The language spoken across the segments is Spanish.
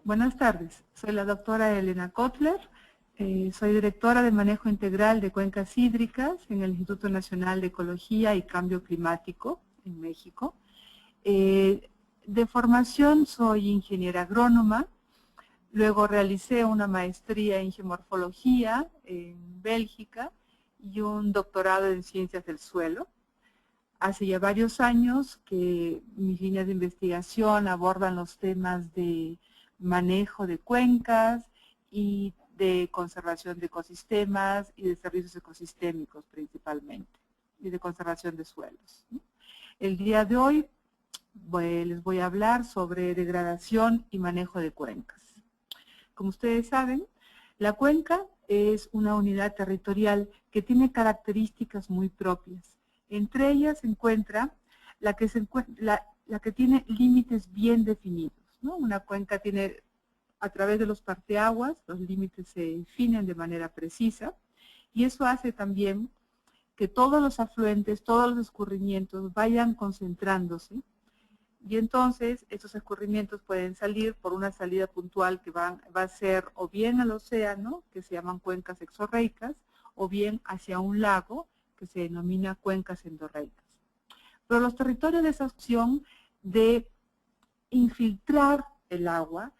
Buenas tardes, soy la doctora Elena Kotler, soy directora de Manejo Integral de Cuencas Hídricas en el Instituto Nacional de Ecología y Cambio Climático en México. De formación soy ingeniera agrónoma, luego realicé una maestría en geomorfología en Bélgica y un doctorado en ciencias del suelo. Hace ya varios años que mis líneas de investigación abordan los temas de manejo de cuencas y de conservación de ecosistemas y de servicios ecosistémicos principalmente, y de conservación de suelos. El día de hoy les voy a hablar sobre degradación y manejo de cuencas. Como ustedes saben, la cuenca es una unidad territorial que tiene características muy propias. Entre ellas se encuentra la que tiene límites bien definidos, ¿no? Una cuenca tiene, a través de los parteaguas, los límites se definen de manera precisa y eso hace también que todos los afluentes, todos los escurrimientos vayan concentrándose y entonces estos escurrimientos pueden salir por una salida puntual que va a ser o bien al océano, que se llaman cuencas exorreicas, o bien hacia un lago, que se denomina cuencas endorreicas. Pero los territorios de esa opción de infiltrar el agua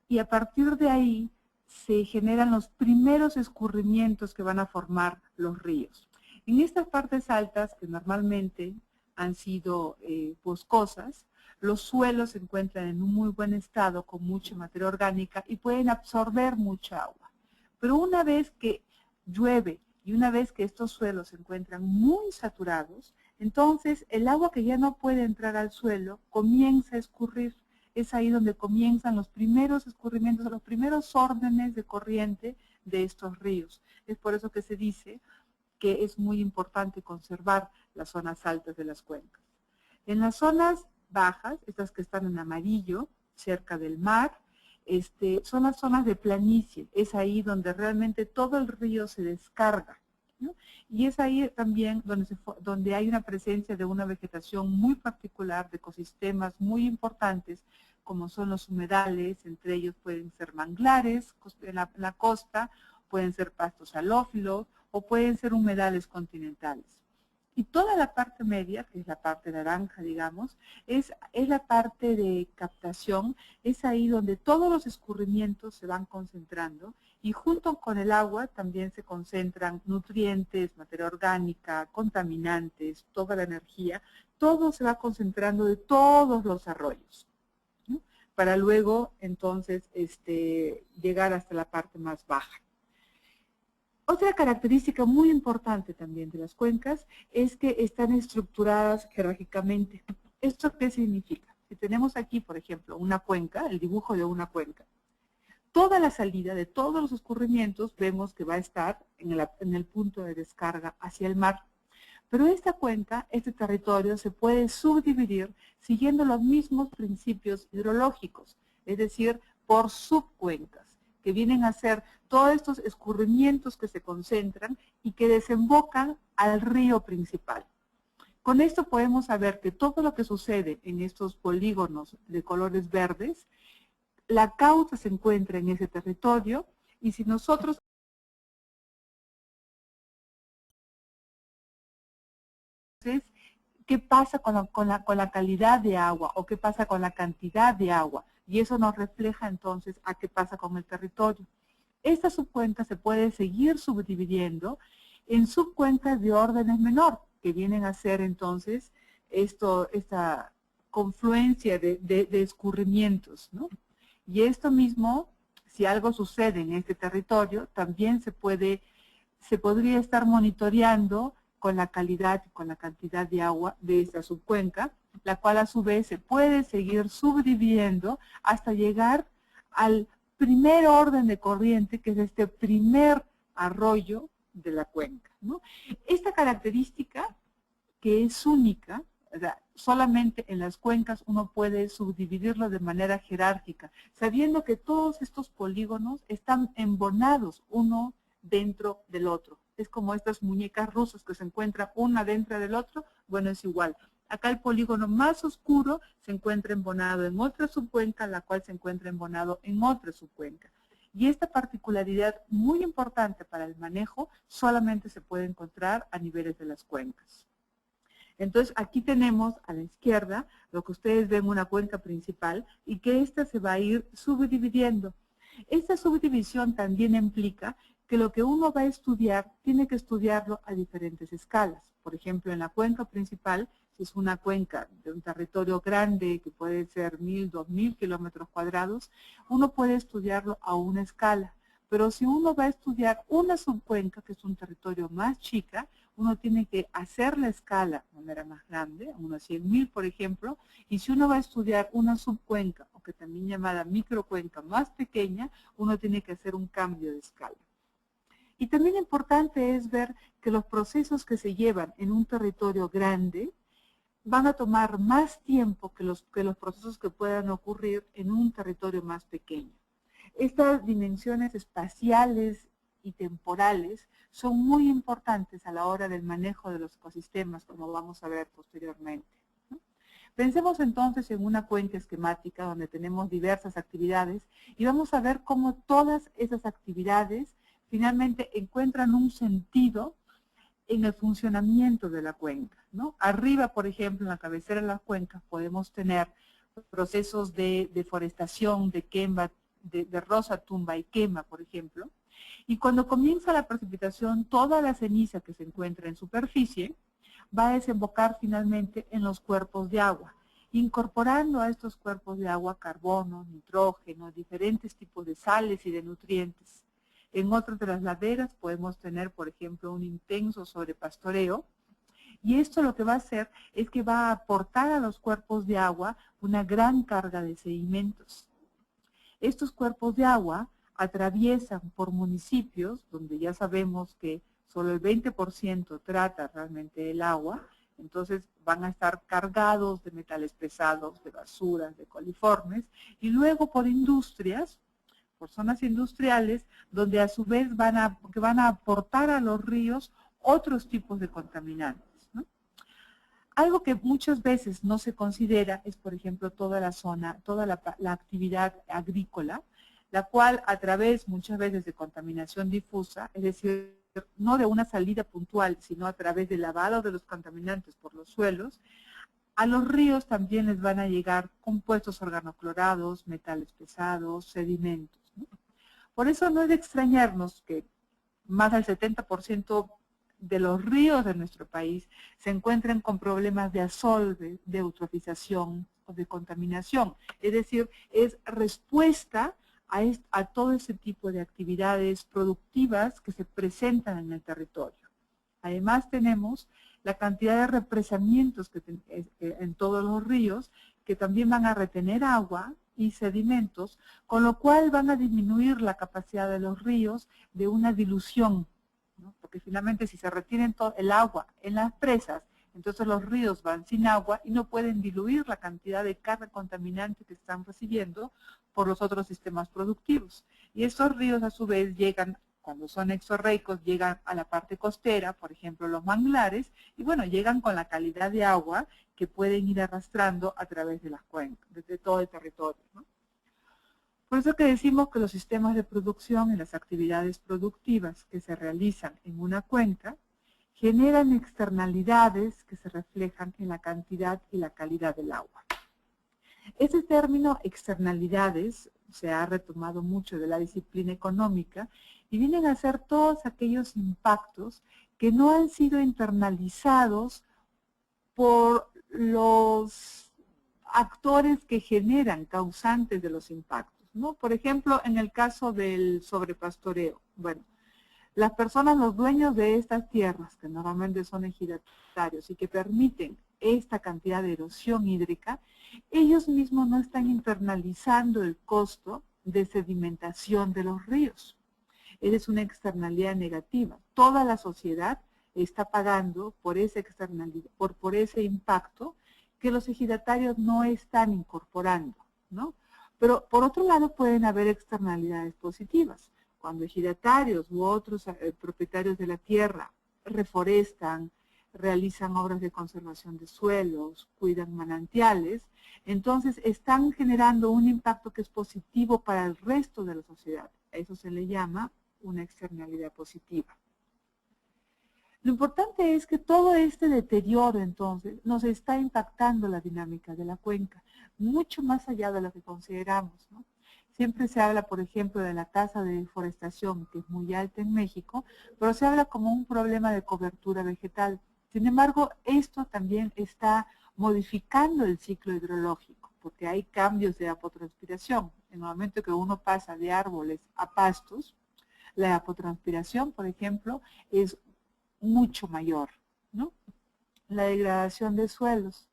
y a partir de ahí se generan los primeros escurrimientos que van a formar los ríos. En estas partes altas, que normalmente han sido boscosas, los suelos se encuentran en un muy buen estado, con mucha materia orgánica y pueden absorber mucha agua. Pero una vez que llueve y una vez que estos suelos se encuentran muy saturados, entonces el agua que ya no puede entrar al suelo comienza a escurrir. Es ahí donde comienzan los primeros escurrimientos, los primeros órdenes de corriente de estos ríos. Es por eso que se dice que es muy importante conservar las zonas altas de las cuencas. En las zonas bajas, estas que están en amarillo, cerca del mar, son las zonas de planicie. Es ahí donde realmente todo el río se descarga, ¿no? Y es ahí también donde hay una presencia de una vegetación muy particular, de ecosistemas muy importantes, como son los humedales. Entre ellos pueden ser manglares en la costa, pueden ser pastos halófilos o pueden ser humedales continentales. Y toda la parte media, que es la parte naranja, digamos, es la parte de captación. Es ahí donde todos los escurrimientos se van concentrando y junto con el agua también se concentran nutrientes, materia orgánica, contaminantes, toda la energía. Todo se va concentrando de todos los arroyos, ¿no? Para luego entonces llegar hasta la parte más baja. Otra característica muy importante también de las cuencas es que están estructuradas jerárquicamente. ¿Esto qué significa? Si tenemos aquí, por ejemplo, una cuenca, el dibujo de una cuenca, toda la salida de todos los escurrimientos vemos que va a estar en el punto de descarga hacia el mar. Pero esta cuenca, este territorio, se puede subdividir siguiendo los mismos principios hidrológicos, es decir, por subcuencas, que vienen a ser todos estos escurrimientos que se concentran y que desembocan al río principal. Con esto podemos saber que todo lo que sucede en estos polígonos de colores verdes, la causa se encuentra en ese territorio y si nosotros qué pasa con la calidad de agua o qué pasa con la cantidad de agua. Y eso nos refleja entonces a qué pasa con el territorio. Esta subcuenca se puede seguir subdividiendo en subcuencas de órdenes menor, que vienen a ser entonces esta confluencia de escurrimientos, ¿no? Y esto mismo, si algo sucede en este territorio, también se podría estar monitoreando con la calidad y con la cantidad de agua de esta subcuenca, la cual a su vez se puede seguir subdividiendo hasta llegar al primer orden de corriente, que es este primer arroyo de la cuenca, ¿no? Esta característica, que es única, o sea, solamente en las cuencas uno puede subdividirlo de manera jerárquica, sabiendo que todos estos polígonos están embonados uno dentro del otro. Es como estas muñecas rusas que se encuentran una dentro del otro, bueno, es igual. Acá el polígono más oscuro se encuentra embonado en otra subcuenca, la cual se encuentra embonado en otra subcuenca. Y esta particularidad muy importante para el manejo solamente se puede encontrar a niveles de las cuencas. Entonces aquí tenemos a la izquierda lo que ustedes ven una cuenca principal y que esta se va a ir subdividiendo. Esta subdivisión también implica que lo que uno va a estudiar tiene que estudiarlo a diferentes escalas. Por ejemplo, en la cuenca principal, si es una cuenca de un territorio grande que puede ser 1000, 2000 kilómetros cuadrados, uno puede estudiarlo a una escala. Pero si uno va a estudiar una subcuenca, que es un territorio más chica, uno tiene que hacer la escala de manera más grande, unos 100.000 por ejemplo, y si uno va a estudiar una subcuenca, o que también llamada microcuenca más pequeña, uno tiene que hacer un cambio de escala. Y también importante es ver que los procesos que se llevan en un territorio grande van a tomar más tiempo que los procesos que puedan ocurrir en un territorio más pequeño. Estas dimensiones espaciales y temporales son muy importantes a la hora del manejo de los ecosistemas, como vamos a ver posteriormente. Pensemos entonces en una cuenca esquemática donde tenemos diversas actividades y vamos a ver cómo todas esas actividades finalmente encuentran un sentido en el funcionamiento de la cuenca, ¿no? Arriba, por ejemplo, en la cabecera de la cuenca podemos tener procesos de deforestación, de quema, de rosa, tumba y quema, por ejemplo. Y cuando comienza la precipitación, toda la ceniza que se encuentra en superficie va a desembocar finalmente en los cuerpos de agua, incorporando a estos cuerpos de agua carbono, nitrógeno, diferentes tipos de sales y de nutrientes. En otras de las laderas podemos tener, por ejemplo, un intenso sobrepastoreo, y esto lo que va a hacer es que va a aportar a los cuerpos de agua una gran carga de sedimentos. Estos cuerpos de agua atraviesan por municipios, donde ya sabemos que solo el 20% trata realmente el agua, entonces van a estar cargados de metales pesados, de basuras, de coliformes, y luego por industrias, por zonas industriales, donde a su vez van a aportar a los ríos otros tipos de contaminantes, ¿no? Algo que muchas veces no se considera es, por ejemplo, toda la zona, toda la actividad agrícola, la cual a través muchas veces de contaminación difusa, es decir, no de una salida puntual, sino a través del lavado de los contaminantes por los suelos, a los ríos también les van a llegar compuestos organoclorados, metales pesados, sedimentos, ¿no? Por eso no es de extrañarnos que más del 70% de los ríos de nuestro país se encuentren con problemas de asolve, de eutrofización o de contaminación. Es decir, es respuesta a todo ese tipo de actividades productivas que se presentan en el territorio. Además tenemos la cantidad de represamientos que en todos los ríos que también van a retener agua y sedimentos, con lo cual van a disminuir la capacidad de los ríos de una dilución, ¿no? Porque finalmente si se retiene todo el agua en las presas, entonces los ríos van sin agua y no pueden diluir la cantidad de carga contaminante que están recibiendo por los otros sistemas productivos. Y estos ríos a su vez llegan, cuando son exorreicos, llegan a la parte costera, por ejemplo los manglares, y bueno, llegan con la calidad de agua que pueden ir arrastrando a través de las cuencas, desde todo el territorio, ¿no? Por eso que decimos que los sistemas de producción y las actividades productivas que se realizan en una cuenca generan externalidades que se reflejan en la cantidad y la calidad del agua. Ese término externalidades se ha retomado mucho de la disciplina económica y vienen a ser todos aquellos impactos que no han sido internalizados por los actores que generan, causantes de los impactos, ¿no? Por ejemplo, en el caso del sobrepastoreo, bueno, las personas, los dueños de estas tierras, que normalmente son ejidatarios y que permiten esta cantidad de erosión hídrica, ellos mismos no están internalizando el costo de sedimentación de los ríos. Esa es una externalidad negativa. Toda la sociedad está pagando por esa externalidad, por ese impacto que los ejidatarios no están incorporando, ¿no? Pero por otro lado pueden haber externalidades positivas. Cuando ejidatarios u otros propietarios de la tierra reforestan, realizan obras de conservación de suelos, cuidan manantiales, entonces están generando un impacto que es positivo para el resto de la sociedad. A eso se le llama una externalidad positiva. Lo importante es que todo este deterioro, entonces, nos está impactando la dinámica de la cuenca, mucho más allá de lo que consideramos, ¿no? Siempre se habla, por ejemplo, de la tasa de deforestación, que es muy alta en México, pero se habla como un problema de cobertura vegetal. Sin embargo, esto también está modificando el ciclo hidrológico, porque hay cambios de evapotranspiración. En el momento que uno pasa de árboles a pastos, la evapotranspiración, por ejemplo, es mucho mayor, ¿no? La degradación de suelos.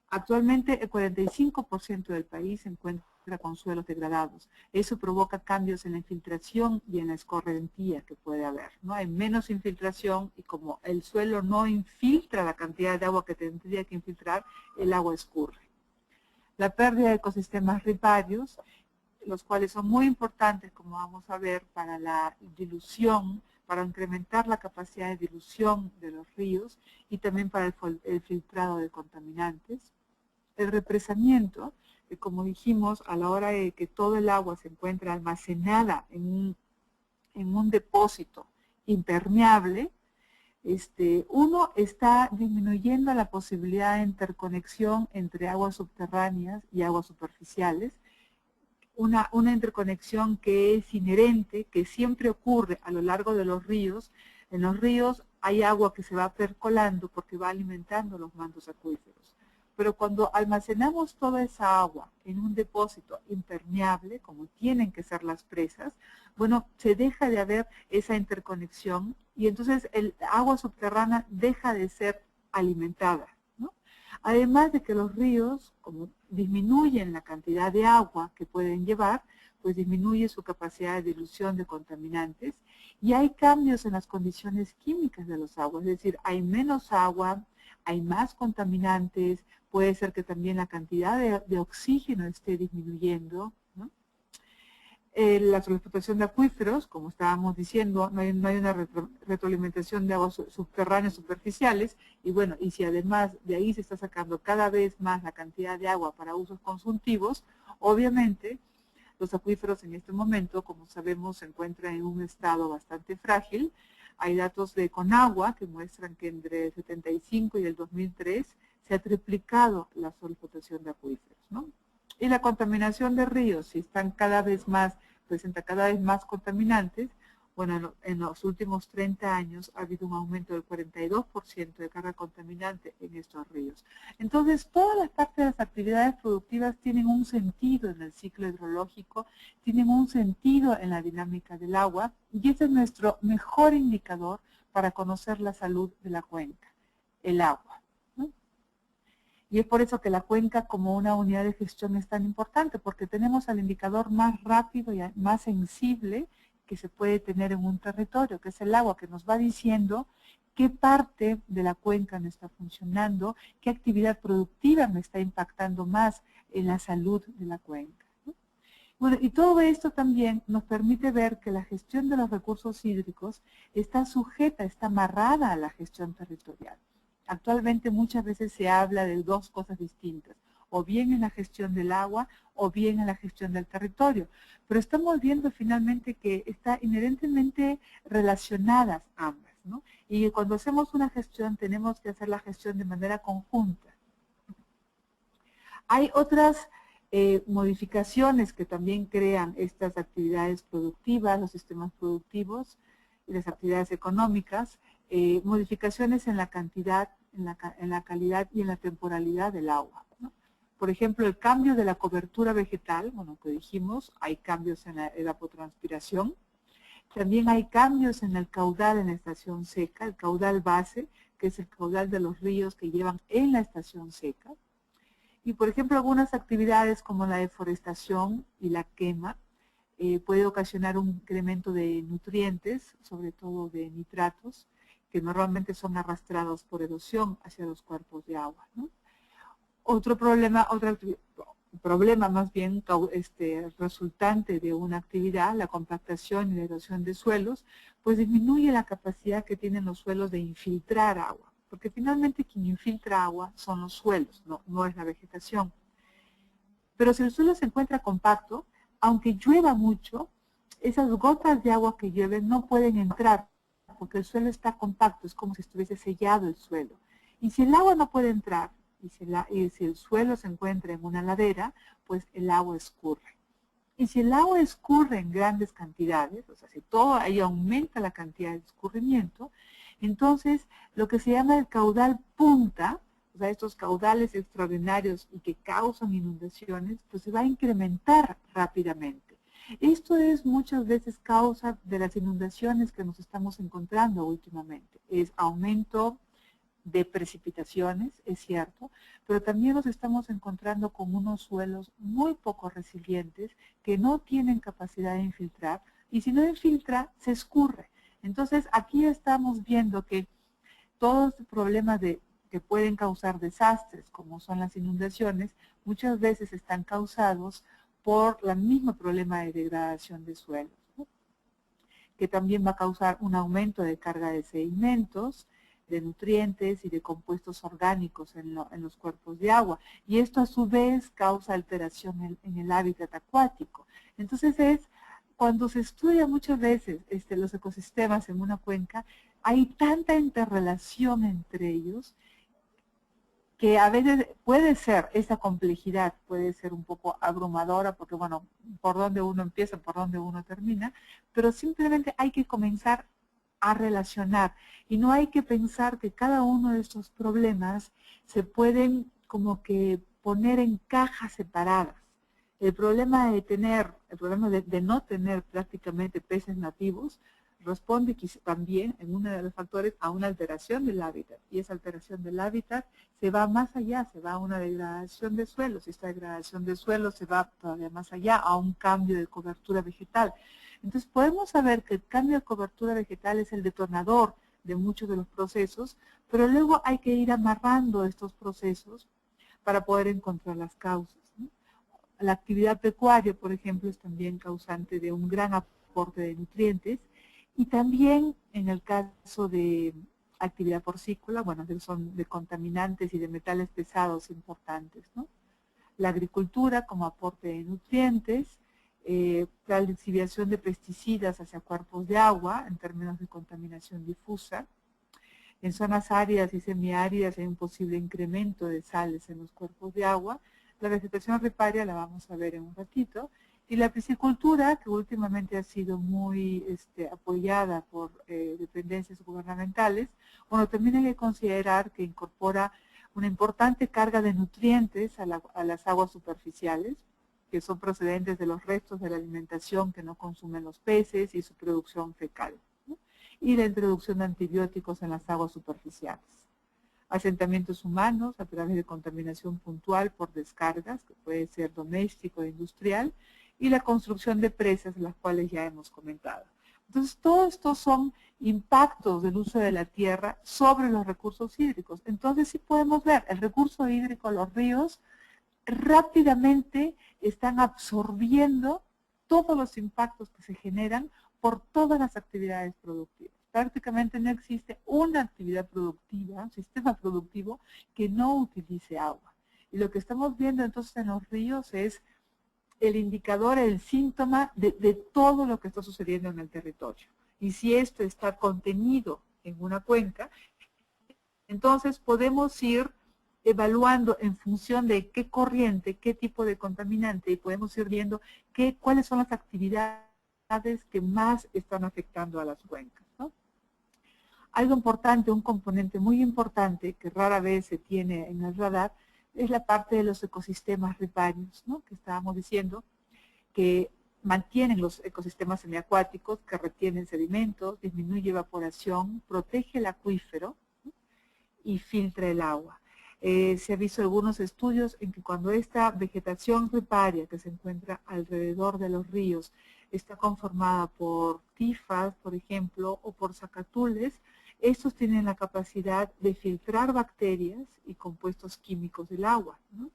Actualmente el 45% del país se encuentra con suelos degradados. Eso provoca cambios en la infiltración y en la escorrentía que puede haber, ¿no? Hay menos infiltración y como el suelo no infiltra la cantidad de agua que tendría que infiltrar, el agua escurre. La pérdida de ecosistemas riparios, los cuales son muy importantes, como vamos a ver, para la dilución, para incrementar la capacidad de dilución de los ríos y también para el filtrado de contaminantes. El represamiento, que como dijimos, a la hora de que todo el agua se encuentra almacenada en un depósito impermeable, uno está disminuyendo la posibilidad de interconexión entre aguas subterráneas y aguas superficiales, una interconexión que es inherente, que siempre ocurre a lo largo de los ríos. En los ríos hay agua que se va percolando porque va alimentando los mantos acuíferos. Pero cuando almacenamos toda esa agua en un depósito impermeable, como tienen que ser las presas, bueno, se deja de haber esa interconexión y entonces el agua subterránea deja de ser alimentada, ¿no? Además de que los ríos, como disminuyen la cantidad de agua que pueden llevar, pues disminuye su capacidad de dilución de contaminantes y hay cambios en las condiciones químicas de los aguas, es decir, hay menos agua, hay más contaminantes, puede ser que también la cantidad de oxígeno esté disminuyendo, ¿no? La sobreexplotación de acuíferos, como estábamos diciendo, no hay una retroalimentación de aguas subterráneas superficiales, y bueno, y si además de ahí se está sacando cada vez más la cantidad de agua para usos consultivos, obviamente los acuíferos en este momento, como sabemos, se encuentran en un estado bastante frágil. Hay datos de Conagua que muestran que entre el 75 y el 2003 se ha triplicado la sobreexplotación de acuíferos, ¿no? Y la contaminación de ríos, si están cada vez más, presenta cada vez más contaminantes, bueno, en los últimos 30 años ha habido un aumento del 42% de carga contaminante en estos ríos. Entonces, todas las partes de las actividades productivas tienen un sentido en el ciclo hidrológico, tienen un sentido en la dinámica del agua, y ese es nuestro mejor indicador para conocer la salud de la cuenca, el agua, ¿no? Y es por eso que la cuenca como una unidad de gestión es tan importante, porque tenemos el indicador más rápido y más sensible que se puede tener en un territorio, que es el agua, que nos va diciendo qué parte de la cuenca no está funcionando, qué actividad productiva me está impactando más en la salud de la cuenca, ¿no? Bueno, y todo esto también nos permite ver que la gestión de los recursos hídricos está sujeta, está amarrada a la gestión territorial. Actualmente muchas veces se habla de dos cosas distintas, o bien en la gestión del agua o bien en la gestión del territorio. Pero estamos viendo finalmente que están inherentemente relacionadas ambas, ¿no? Y cuando hacemos una gestión tenemos que hacer la gestión de manera conjunta. Hay otras modificaciones que también crean estas actividades productivas, los sistemas productivos y las actividades económicas, modificaciones en la cantidad, en la calidad y en la temporalidad del agua, ¿no? Por ejemplo, el cambio de la cobertura vegetal, bueno, que dijimos, hay cambios en la evapotranspiración. También hay cambios en el caudal en la estación seca, el caudal base, que es el caudal de los ríos que llevan en la estación seca. Y, por ejemplo, algunas actividades como la deforestación y la quema puede ocasionar un incremento de nutrientes, sobre todo de nitratos, que normalmente son arrastrados por erosión hacia los cuerpos de agua, ¿no? Otro problema más bien resultante de una actividad, la compactación y la erosión de suelos, pues disminuye la capacidad que tienen los suelos de infiltrar agua, porque finalmente quien infiltra agua son los suelos, no es la vegetación. Pero si el suelo se encuentra compacto, aunque llueva mucho, esas gotas de agua que llueven no pueden entrar, porque el suelo está compacto, es como si estuviese sellado el suelo. Y si el agua no puede entrar, y si el suelo se encuentra en una ladera, pues el agua escurre. Y si el agua escurre en grandes cantidades, o sea, si todo ahí aumenta la cantidad de escurrimiento, entonces lo que se llama el caudal punta, o sea, estos caudales extraordinarios y que causan inundaciones, pues se va a incrementar rápidamente. Esto es muchas veces causa de las inundaciones que nos estamos encontrando últimamente. Es aumento de precipitaciones, es cierto, pero también nos estamos encontrando con unos suelos muy poco resilientes que no tienen capacidad de infiltrar y si no infiltra, se escurre. Entonces, aquí estamos viendo que todos los problemas que pueden causar desastres, como son las inundaciones, muchas veces están causados por el mismo problema de degradación de suelos, ¿no? Que también va a causar un aumento de carga de sedimentos, de nutrientes y de compuestos orgánicos en los cuerpos de agua. Y esto a su vez causa alteración en el hábitat acuático. Entonces cuando se estudia muchas veces los ecosistemas en una cuenca, hay tanta interrelación entre ellos que a veces puede ser, esa complejidad puede ser un poco abrumadora, porque bueno, por dónde uno empieza, por dónde uno termina, pero simplemente hay que comenzar a relacionar y no hay que pensar que cada uno de estos problemas se pueden como que poner en cajas separadas. El problema de no tener prácticamente peces nativos responde también en uno de los factores a una alteración del hábitat, y esa alteración del hábitat se va más allá, se va a una degradación de suelos, y esta degradación de suelos se va todavía más allá a un cambio de cobertura vegetal. Entonces podemos saber que el cambio de cobertura vegetal es el detonador de muchos de los procesos, pero luego hay que ir amarrando estos procesos para poder encontrar las causas, ¿no? La actividad pecuaria, por ejemplo, es también causante de un gran aporte de nutrientes, y también en el caso de actividad porcícola, bueno, son de contaminantes y de metales pesados importantes, ¿no? La agricultura como aporte de nutrientes, la lixiviación de pesticidas hacia cuerpos de agua en términos de contaminación difusa. En zonas áridas y semiáridas hay un posible incremento de sales en los cuerpos de agua. La vegetación riparia la vamos a ver en un ratito. Y la piscicultura, que últimamente ha sido muy apoyada por dependencias gubernamentales, bueno, también hay que considerar que incorpora una importante carga de nutrientes a las aguas superficiales, que son procedentes de los restos de la alimentación que no consumen los peces y su producción fecal, ¿no? Y la introducción de antibióticos en las aguas superficiales. Asentamientos humanos a través de contaminación puntual por descargas, que puede ser doméstico e industrial, y la construcción de presas, las cuales ya hemos comentado. Entonces, todos estos son impactos del uso de la tierra sobre los recursos hídricos. Entonces, sí podemos ver, el recurso hídrico, los ríos, rápidamente están absorbiendo todos los impactos que se generan por todas las actividades productivas. Prácticamente no existe una actividad productiva, un sistema productivo que no utilice agua. Y lo que estamos viendo entonces en los ríos es el indicador, el síntoma de todo lo que está sucediendo en el territorio. Y si esto está contenido en una cuenca, entonces podemos ir evaluando en función de qué corriente, qué tipo de contaminante, y podemos ir viendo cuáles son las actividades que más están afectando a las cuencas, ¿no? Algo importante, un componente muy importante que rara vez se tiene en el radar, es la parte de los ecosistemas riparios, ¿no? Que estábamos diciendo que mantienen los ecosistemas semiacuáticos, que retienen sedimentos, disminuye evaporación, protege el acuífero, ¿no? Y filtra el agua. Se ha visto algunos estudios en que cuando esta vegetación riparia que se encuentra alrededor de los ríos está conformada por tifas, por ejemplo, o por zacatules, estos tienen la capacidad de filtrar bacterias y compuestos químicos del agua, ¿no?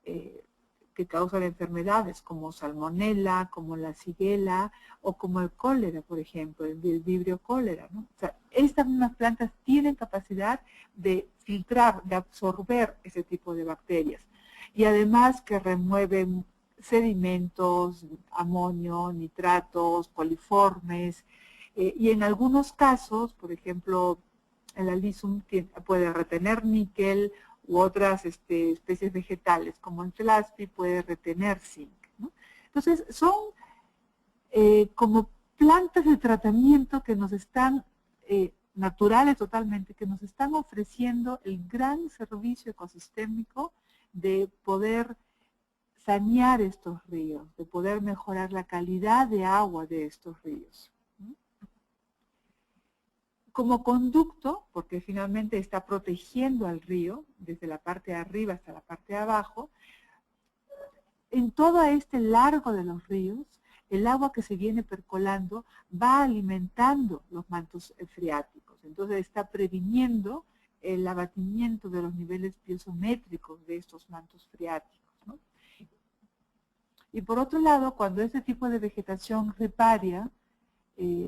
Que que causan enfermedades como salmonela, como la shigella o como el cólera, por ejemplo, el vibrio cólera, ¿no? O sea, estas mismas plantas tienen capacidad de filtrar, de absorber ese tipo de bacterias. Y además que remueven sedimentos, amonio, nitratos, coliformes, y en algunos casos, por ejemplo, el alisum puede retener níquel u otras especies vegetales, como el tlaspi puede retener zinc, ¿no? Entonces, son como plantas de tratamiento que nos están, naturales totalmente, que nos están ofreciendo el gran servicio ecosistémico de poder sanear estos ríos, de poder mejorar la calidad de agua de estos ríos. Como conducto, porque finalmente está protegiendo al río, desde la parte de arriba hasta la parte de abajo, en todo este largo de los ríos, el agua que se viene percolando va alimentando los mantos freáticos. Entonces está previniendo el abatimiento de los niveles piezométricos de estos mantos freáticos, ¿no? Y por otro lado, cuando este tipo de vegetación riparia,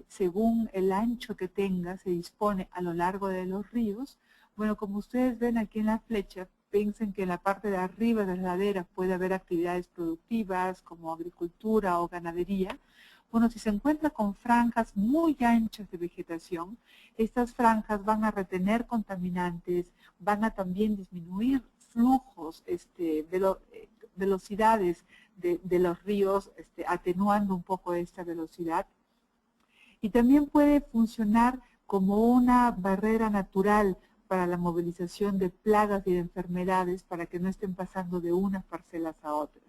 según el ancho que tenga, se dispone a lo largo de los ríos, bueno, como ustedes ven aquí en la flecha, piensen que en la parte de arriba de la ladera puede haber actividades productivas como agricultura o ganadería. Bueno, si se encuentra con franjas muy anchas de vegetación, estas franjas van a retener contaminantes, van a también disminuir flujos, velocidades de los ríos, atenuando un poco esta velocidad. Y también puede funcionar como una barrera natural para la movilización de plagas y de enfermedades para que no estén pasando de unas parcelas a otras.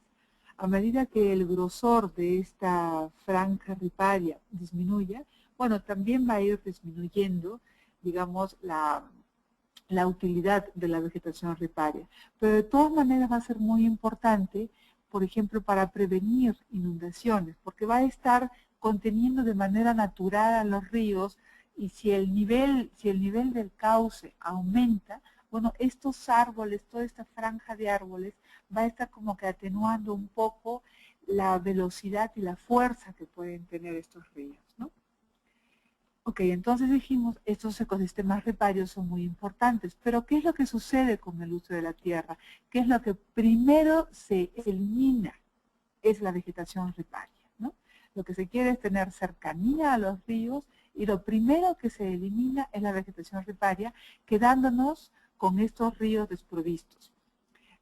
A medida que el grosor de esta franja riparia disminuya, bueno, también va a ir disminuyendo, digamos, la utilidad de la vegetación riparia. Pero de todas maneras va a ser muy importante, por ejemplo, para prevenir inundaciones, porque va a estar conteniendo de manera natural a los ríos, y si el nivel del cauce aumenta, bueno, estos árboles, toda esta franja de árboles va a estar como que atenuando un poco la velocidad y la fuerza que pueden tener estos ríos, ¿no? Ok, entonces dijimos, estos ecosistemas riparios son muy importantes, pero ¿qué es lo que sucede con el uso de la tierra? ¿Qué es lo que primero se elimina? Es la vegetación riparia, ¿no? Lo que se quiere es tener cercanía a los ríos, y lo primero que se elimina es la vegetación riparia, quedándonos con estos ríos desprovistos.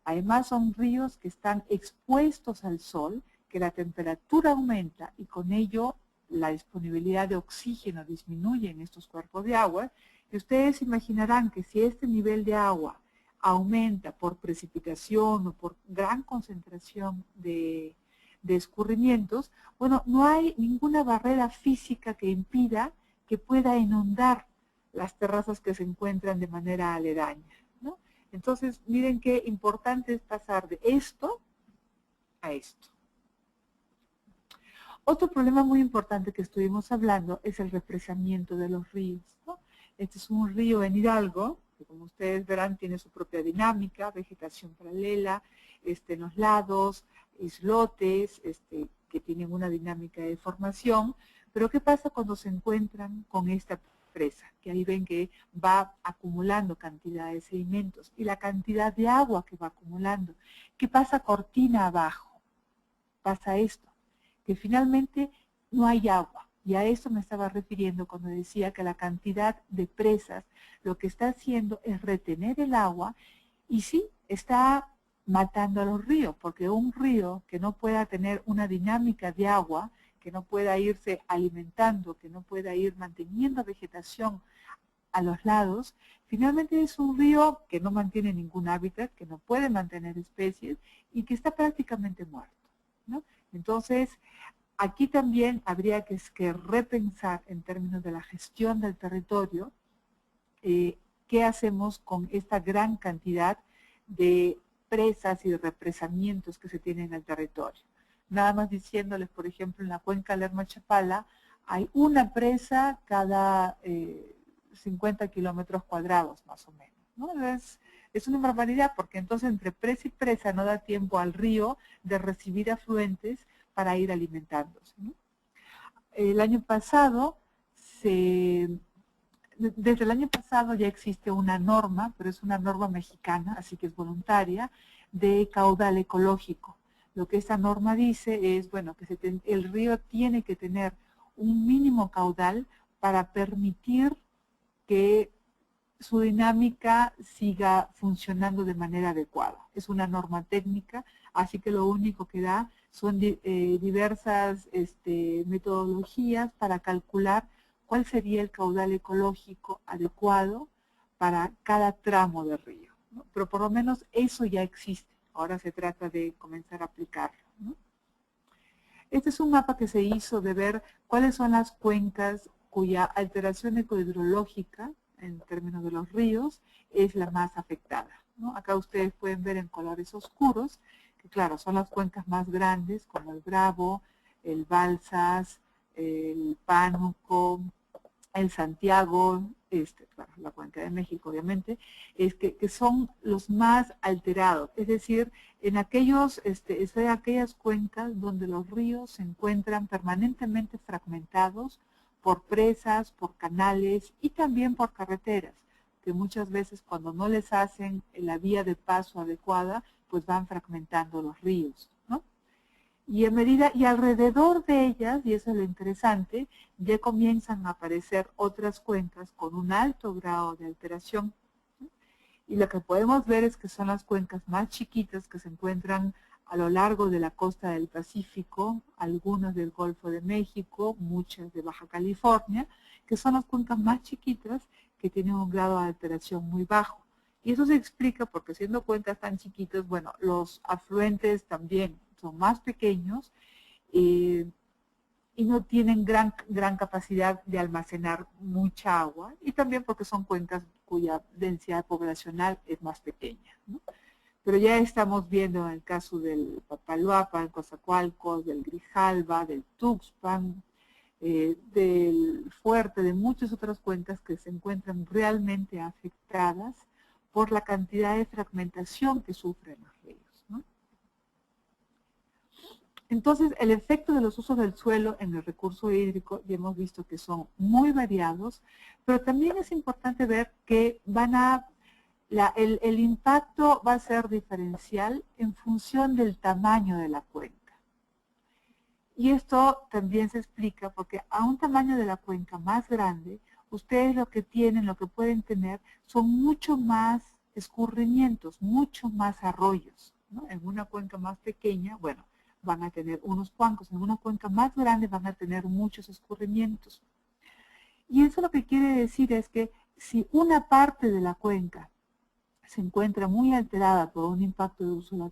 Además son ríos que están expuestos al sol, que la temperatura aumenta y con ello la disponibilidad de oxígeno disminuye en estos cuerpos de agua, y ustedes imaginarán que si este nivel de agua aumenta por precipitación o por gran concentración de escurrimientos, bueno, no hay ninguna barrera física que impida que pueda inundar las terrazas que se encuentran de manera aledaña, ¿no? Entonces, miren qué importante es pasar de esto a esto. Otro problema muy importante que estuvimos hablando es el represamiento de los ríos, ¿no? Este es un río en Hidalgo, que como ustedes verán tiene su propia dinámica, vegetación paralela, en los lados, islotes, que tienen una dinámica de formación. Pero ¿qué pasa cuando se encuentran con esta presa? Que ahí ven que va acumulando cantidad de sedimentos y la cantidad de agua que va acumulando. ¿Qué pasa cortina abajo? Pasa esto, que finalmente no hay agua. Y a eso me estaba refiriendo cuando decía que la cantidad de presas lo que está haciendo es retener el agua, y sí, está matando a los ríos, porque un río que no pueda tener una dinámica de agua, que no pueda irse alimentando, que no pueda ir manteniendo vegetación a los lados, finalmente es un río que no mantiene ningún hábitat, que no puede mantener especies y que está prácticamente muerto, ¿no? Entonces, aquí también habría que repensar en términos de la gestión del territorio, qué hacemos con esta gran cantidad de presas y de represamientos que se tienen en el territorio. Nada más diciéndoles, por ejemplo, en la cuenca Lerma-Chapala hay una presa cada 50 kilómetros cuadrados, más o menos, ¿no? Es Es una barbaridad porque entonces entre presa y presa no da tiempo al río de recibir afluentes para ir alimentándose, ¿no? El año pasado, desde el año pasado ya existe una norma, pero es una norma mexicana, así que es voluntaria, de caudal ecológico. Lo que esta norma dice es, bueno, que el río tiene que tener un mínimo caudal para permitir que su dinámica siga funcionando de manera adecuada. Es una norma técnica, así que lo único que da son diversas metodologías para calcular cuál sería el caudal ecológico adecuado para cada tramo de río, ¿no? Pero por lo menos eso ya existe. Ahora se trata de comenzar a aplicarlo, ¿no? Este es un mapa que se hizo de ver cuáles son las cuencas cuya alteración ecohidrológica, en términos de los ríos, es la más afectada, ¿no? Acá ustedes pueden ver en colores oscuros, que claro, son las cuencas más grandes, como el Bravo, el Balsas, el Pánuco, el Santiago, claro, la Cuenca de México, obviamente, que son los más alterados. Es decir, en aquellas cuencas donde los ríos se encuentran permanentemente fragmentados por presas, por canales y también por carreteras, que muchas veces cuando no les hacen la vía de paso adecuada, pues van fragmentando los ríos, ¿no? Y alrededor de ellas, y eso es lo interesante, ya comienzan a aparecer otras cuencas con un alto grado de alteración. Y lo que podemos ver es que son las cuencas más chiquitas que se encuentran a lo largo de la costa del Pacífico, algunas del Golfo de México, muchas de Baja California, que son las cuencas más chiquitas que tienen un grado de alteración muy bajo. Y eso se explica porque siendo cuencas tan chiquitas, bueno, los afluentes también son más pequeños y no tienen gran capacidad de almacenar mucha agua, y también porque son cuencas cuya densidad poblacional es más pequeña, ¿no? Pero ya estamos viendo en el caso del Papaloapan, del Coatzacoalcos, del Grijalva, del Tuxpan, del Fuerte, de muchas otras cuencas que se encuentran realmente afectadas por la cantidad de fragmentación que sufren los ríos, ¿no? Entonces, el efecto de los usos del suelo en el recurso hídrico, ya hemos visto que son muy variados, pero también es importante ver que el impacto va a ser diferencial en función del tamaño de la cuenca. Y esto también se explica porque a un tamaño de la cuenca más grande, ustedes lo que pueden tener son mucho más escurrimientos, mucho más arroyos, ¿no? En una cuenca más pequeña, bueno, van a tener unos cuancos, en una cuenca más grande van a tener muchos escurrimientos. Y eso lo que quiere decir es que si una parte de la cuenca se encuentra muy alterada por un impacto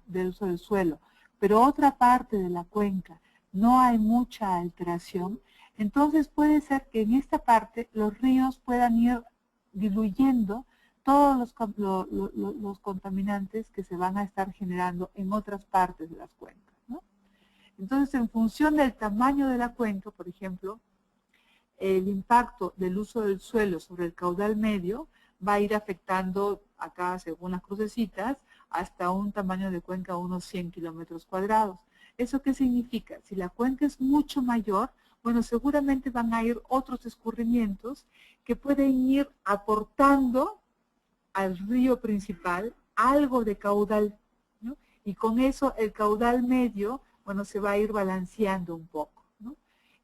del uso del suelo, pero otra parte de la cuenca no hay mucha alteración, entonces puede ser que en esta parte los ríos puedan ir diluyendo todos los contaminantes que se van a estar generando en otras partes de las cuencas, ¿no? Entonces, en función del tamaño de la cuenca, por ejemplo, el impacto del uso del suelo sobre el caudal medio va a ir afectando acá, según las crucecitas, hasta un tamaño de cuenca de unos 100 kilómetros cuadrados. ¿Eso qué significa? Si la cuenca es mucho mayor, bueno, seguramente van a ir otros escurrimientos que pueden ir aportando al río principal algo de caudal, ¿no? Y con eso el caudal medio, bueno, se va a ir balanceando un poco, ¿no?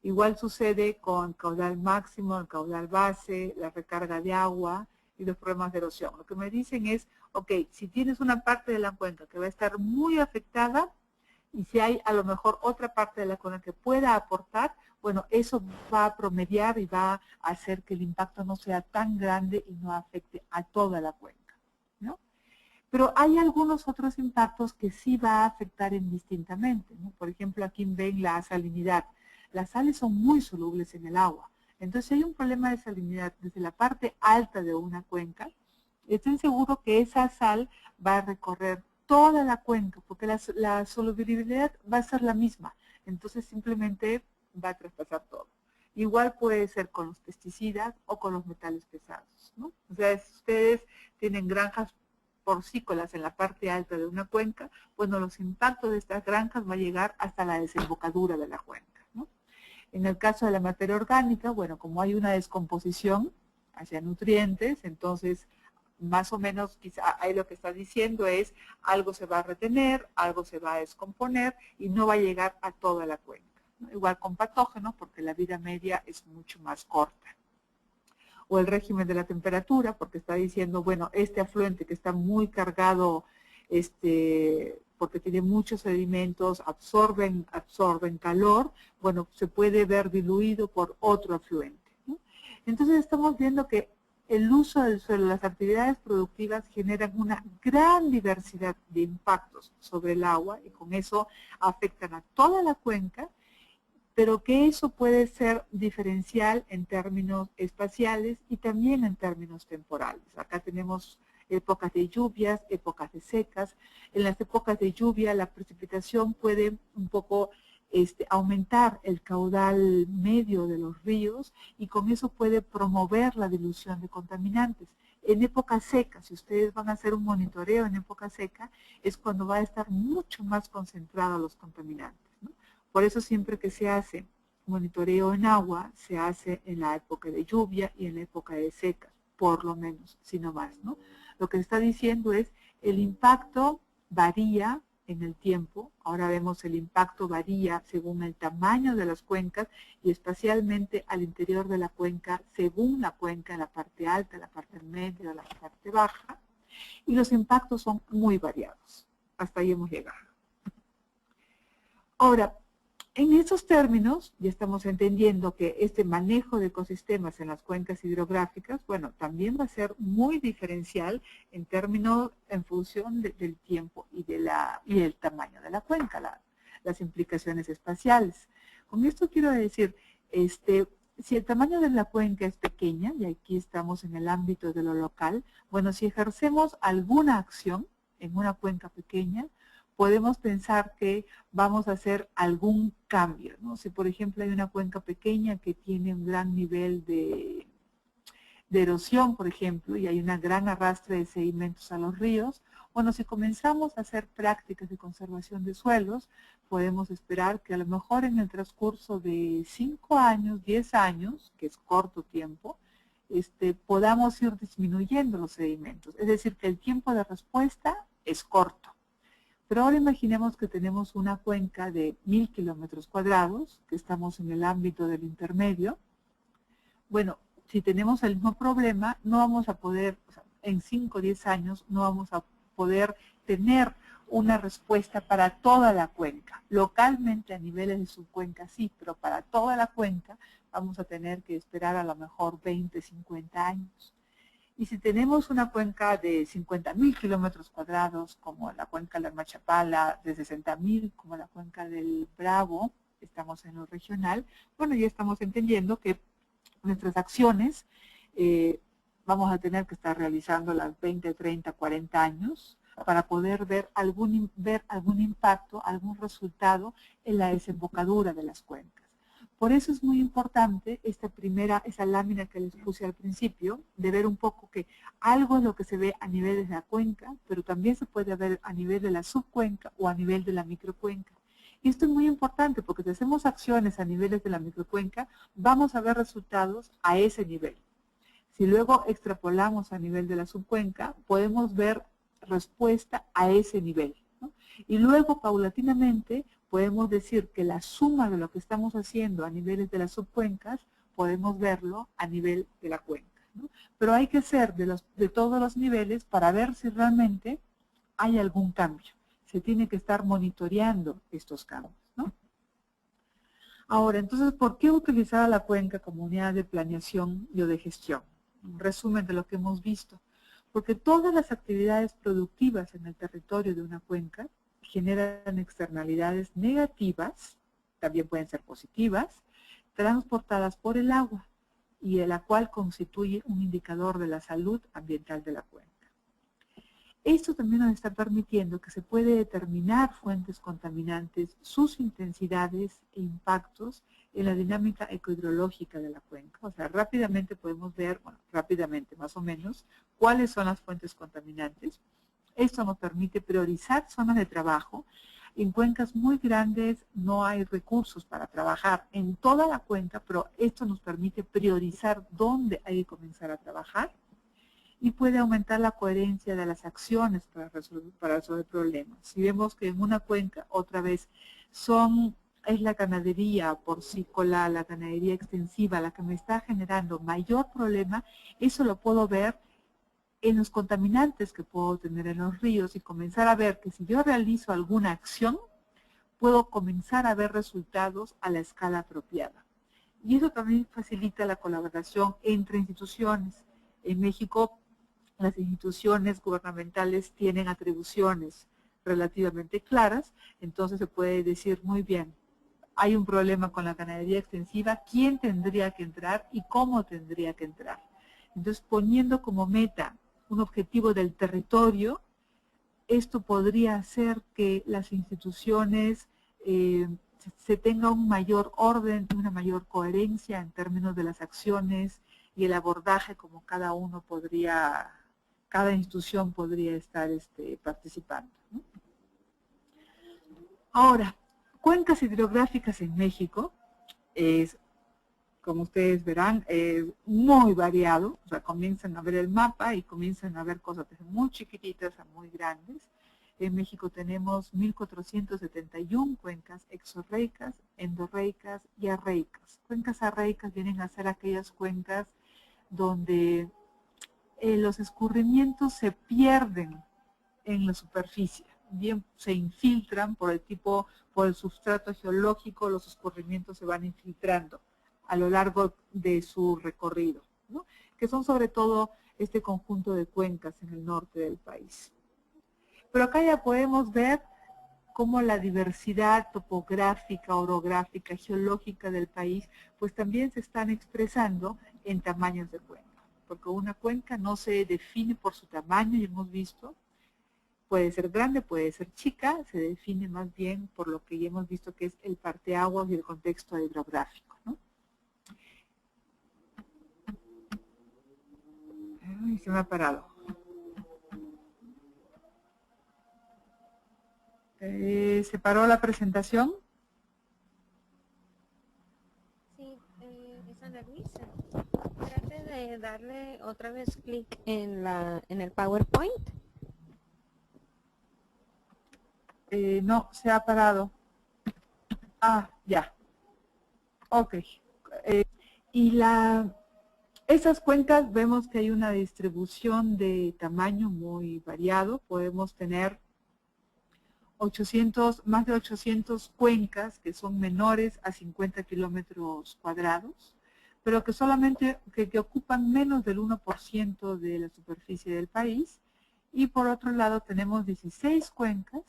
Igual sucede con caudal máximo, el caudal base, la recarga de agua y los problemas de erosión. Lo que me dicen es, ok, si tienes una parte de la cuenca que va a estar muy afectada y si hay a lo mejor otra parte de la cuenca que pueda aportar, bueno, eso va a promediar y va a hacer que el impacto no sea tan grande y no afecte a toda la cuenca, ¿no? Pero hay algunos otros impactos que sí va a afectar indistintamente, ¿no? Por ejemplo, aquí ven la salinidad. Las sales son muy solubles en el agua. Entonces, si hay un problema de salinidad desde la parte alta de una cuenca, estén seguros que esa sal va a recorrer toda la cuenca, porque la solubilidad va a ser la misma. Entonces, simplemente va a traspasar todo. Igual puede ser con los pesticidas o con los metales pesados, ¿no? O sea, si ustedes tienen granjas porcícolas en la parte alta de una cuenca, bueno, los impactos de estas granjas va a llegar hasta la desembocadura de la cuenca, ¿no? En el caso de la materia orgánica, bueno, como hay una descomposición hacia nutrientes, entonces más o menos quizá ahí lo que está diciendo es algo se va a retener, algo se va a descomponer y no va a llegar a toda la cuenca, ¿no? Igual con patógenos porque la vida media es mucho más corta. O el régimen de la temperatura, porque está diciendo, bueno, este afluente que está muy cargado, porque tiene muchos sedimentos, absorben calor, bueno, se puede ver diluido por otro afluente, ¿no? Entonces estamos viendo que el uso del suelo, las actividades productivas generan una gran diversidad de impactos sobre el agua y con eso afectan a toda la cuenca, pero que eso puede ser diferencial en términos espaciales y también en términos temporales. Acá tenemos épocas de lluvias, épocas de secas. En las épocas de lluvia la precipitación puede un poco aumentar el caudal medio de los ríos y con eso puede promover la dilución de contaminantes. En época seca, si ustedes van a hacer un monitoreo en época seca, es cuando va a estar mucho más concentrados los contaminantes, ¿no? Por eso siempre que se hace monitoreo en agua, se hace en la época de lluvia y en la época de seca, por lo menos, si no más, ¿no? Lo que está diciendo es el impacto varía en el tiempo. Ahora vemos el impacto varía según el tamaño de las cuencas y espacialmente al interior de la cuenca, según la cuenca, en la parte alta, la parte media, la parte baja. Y los impactos son muy variados. Hasta ahí hemos llegado. Ahora, en esos términos, ya estamos entendiendo que este manejo de ecosistemas en las cuencas hidrográficas, bueno, también va a ser muy diferencial en términos, en función del tiempo y del tamaño de la cuenca, las implicaciones espaciales. Con esto quiero decir, si el tamaño de la cuenca es pequeña, y aquí estamos en el ámbito de lo local, bueno, si ejercemos alguna acción en una cuenca pequeña, podemos pensar que vamos a hacer algún cambio, ¿no? Si, por ejemplo, hay una cuenca pequeña que tiene un gran nivel de erosión, por ejemplo, y hay una gran arrastre de sedimentos a los ríos, bueno, si comenzamos a hacer prácticas de conservación de suelos, podemos esperar que a lo mejor en el transcurso de 5 años, 10 años, que es corto tiempo, podamos ir disminuyendo los sedimentos. Es decir, que el tiempo de respuesta es corto. Pero ahora imaginemos que tenemos una cuenca de 1000 kilómetros cuadrados, que estamos en el ámbito del intermedio. Bueno, si tenemos el mismo problema, no vamos a poder, o sea, en 5 o 10 años, no vamos a poder tener una respuesta para toda la cuenca. Localmente a niveles de subcuenca sí, pero para toda la cuenca vamos a tener que esperar a lo mejor 20, 50 años. Y si tenemos una cuenca de 50.000 kilómetros cuadrados, como la cuenca de la Machapala, de 60.000, como la cuenca del Bravo, estamos en lo regional, bueno, ya estamos entendiendo que nuestras acciones vamos a tener que estar realizando las 20, 30, 40 años para poder ver algún impacto, algún resultado en la desembocadura de las cuencas. Por eso es muy importante esa lámina que les puse al principio, de ver un poco que algo es lo que se ve a nivel de la cuenca, pero también se puede ver a nivel de la subcuenca o a nivel de la microcuenca. Y esto es muy importante porque si hacemos acciones a niveles de la microcuenca, vamos a ver resultados a ese nivel. Si luego extrapolamos a nivel de la subcuenca, podemos ver respuesta a ese nivel, ¿no? Y luego, paulatinamente, podemos decir que la suma de lo que estamos haciendo a niveles de las subcuencas, podemos verlo a nivel de la cuenca, ¿no? Pero hay que hacer de todos los niveles para ver si realmente hay algún cambio. Se tiene que estar monitoreando estos cambios, ¿no? Ahora, entonces, ¿por qué utilizar a la cuenca como unidad de planeación y o de gestión? Un resumen de lo que hemos visto. Porque todas las actividades productivas en el territorio de una cuenca generan externalidades negativas, también pueden ser positivas, transportadas por el agua, y la cual constituye un indicador de la salud ambiental de la cuenca. Esto también nos está permitiendo que se puede determinar fuentes contaminantes, sus intensidades e impactos en la dinámica ecohidrológica de la cuenca. O sea, rápidamente podemos ver, bueno, rápidamente más o menos, cuáles son las fuentes contaminantes Esto nos permite priorizar zonas de trabajo. En cuencas muy grandes no hay recursos para trabajar en toda la cuenca, pero esto nos permite priorizar dónde hay que comenzar a trabajar y puede aumentar la coherencia de las acciones para resolver problemas. Si vemos que en una cuenca, otra vez, es la ganadería porcícola, la ganadería extensiva, la que me está generando mayor problema, eso lo puedo ver en los contaminantes que puedo tener en los ríos y comenzar a ver que si yo realizo alguna acción, puedo comenzar a ver resultados a la escala apropiada. Y eso también facilita la colaboración entre instituciones. En México, las instituciones gubernamentales tienen atribuciones relativamente claras, entonces se puede decir muy bien, hay un problema con la ganadería extensiva, quién tendría que entrar y cómo tendría que entrar. Entonces, poniendo como meta un objetivo del territorio, esto podría hacer que las instituciones se tenga un mayor orden, una mayor coherencia en términos de las acciones y el abordaje como cada institución podría estar participando, ¿no? Ahora, cuencas hidrográficas en México es, como ustedes verán, es muy variado. O sea, comienzan a ver el mapa y comienzan a ver cosas desde muy chiquititas a muy grandes. En México tenemos 1.471 cuencas exorreicas, endorreicas y arreicas. Cuencas arreicas vienen a ser aquellas cuencas donde los escurrimientos se pierden en la superficie. Bien, se infiltran por el substrato geológico, los escurrimientos se van infiltrando a lo largo de su recorrido, ¿no? Que son sobre todo este conjunto de cuencas en el norte del país. Pero acá ya podemos ver cómo la diversidad topográfica, orográfica, geológica del país, pues también se están expresando en tamaños de cuenca. Porque una cuenca no se define por su tamaño, ya hemos visto, puede ser grande, puede ser chica, se define más bien por lo que ya hemos visto que es el parteaguas y el contexto hidrográfico, ¿no? Ay, se me ha parado. ¿Se paró la presentación? Sí, es Ana Luisa. Trate de darle otra vez clic en el PowerPoint. No, se ha parado. Ah, ya. Ok. Y esas cuencas vemos que hay una distribución de tamaño muy variado. Podemos tener más de 800 cuencas que son menores a 50 kilómetros cuadrados, pero que solamente que ocupan menos del 1% de la superficie del país. Y por otro lado tenemos 16 cuencas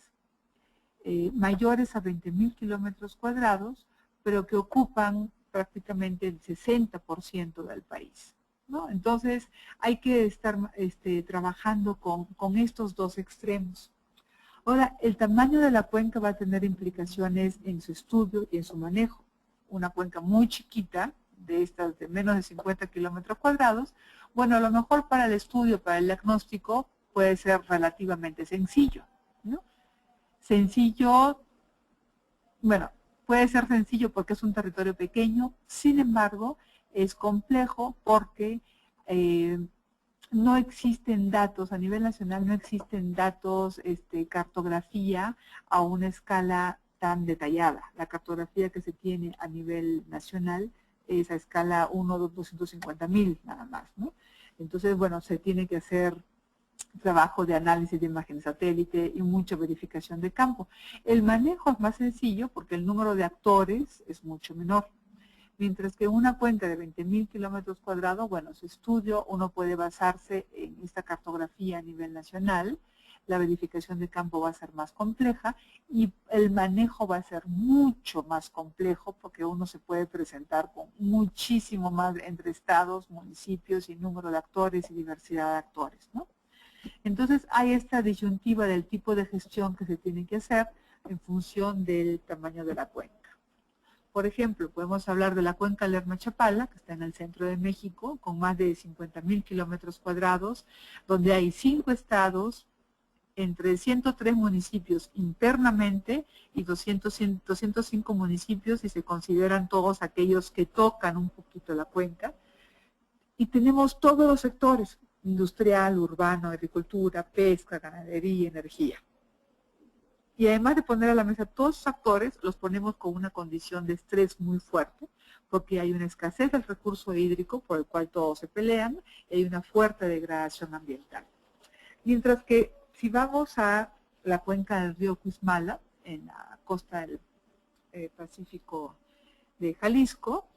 mayores a 20.000 kilómetros cuadrados, pero que ocupan prácticamente el 60% del país, ¿no? Entonces hay que estar trabajando con estos dos extremos. Ahora, el tamaño de la cuenca va a tener implicaciones en su estudio y en su manejo. Una cuenca muy chiquita, de estas de menos de 50 kilómetros cuadrados, bueno, a lo mejor para el estudio, para el diagnóstico, puede ser relativamente sencillo, ¿no? Sencillo, bueno, puede ser sencillo porque es un territorio pequeño, sin embargo, es complejo porque no existen datos, a nivel nacional no existen datos, cartografía a una escala tan detallada. La cartografía que se tiene a nivel nacional es a escala 1, 250.000 nada más, ¿no? Entonces, bueno, se tiene que hacer trabajo de análisis de imagen satélite y mucha verificación de campo. El manejo es más sencillo porque el número de actores es mucho menor. Mientras que una cuenca de 20.000 kilómetros cuadrados, bueno, su estudio, uno puede basarse en esta cartografía a nivel nacional, la verificación de campo va a ser más compleja y el manejo va a ser mucho más complejo porque uno se puede presentar con muchísimo más entre estados, municipios y número de actores y diversidad de actores, ¿no? Entonces hay esta disyuntiva del tipo de gestión que se tiene que hacer en función del tamaño de la cuenca. Por ejemplo, podemos hablar de la cuenca Lerma-Chapala, que está en el centro de México, con más de 50.000 kilómetros cuadrados, donde hay 5 estados, entre 103 municipios internamente y 205 municipios si se consideran todos aquellos que tocan un poquito la cuenca. Y tenemos todos los sectores, industrial, urbano, agricultura, pesca, ganadería, energía. Y además de poner a la mesa todos esos actores, los ponemos con una condición de estrés muy fuerte, porque hay una escasez del recurso hídrico por el cual todos se pelean, y hay una fuerte degradación ambiental. Mientras que si vamos a la cuenca del río Cuizmala, en la costa del Pacífico de Jalisco,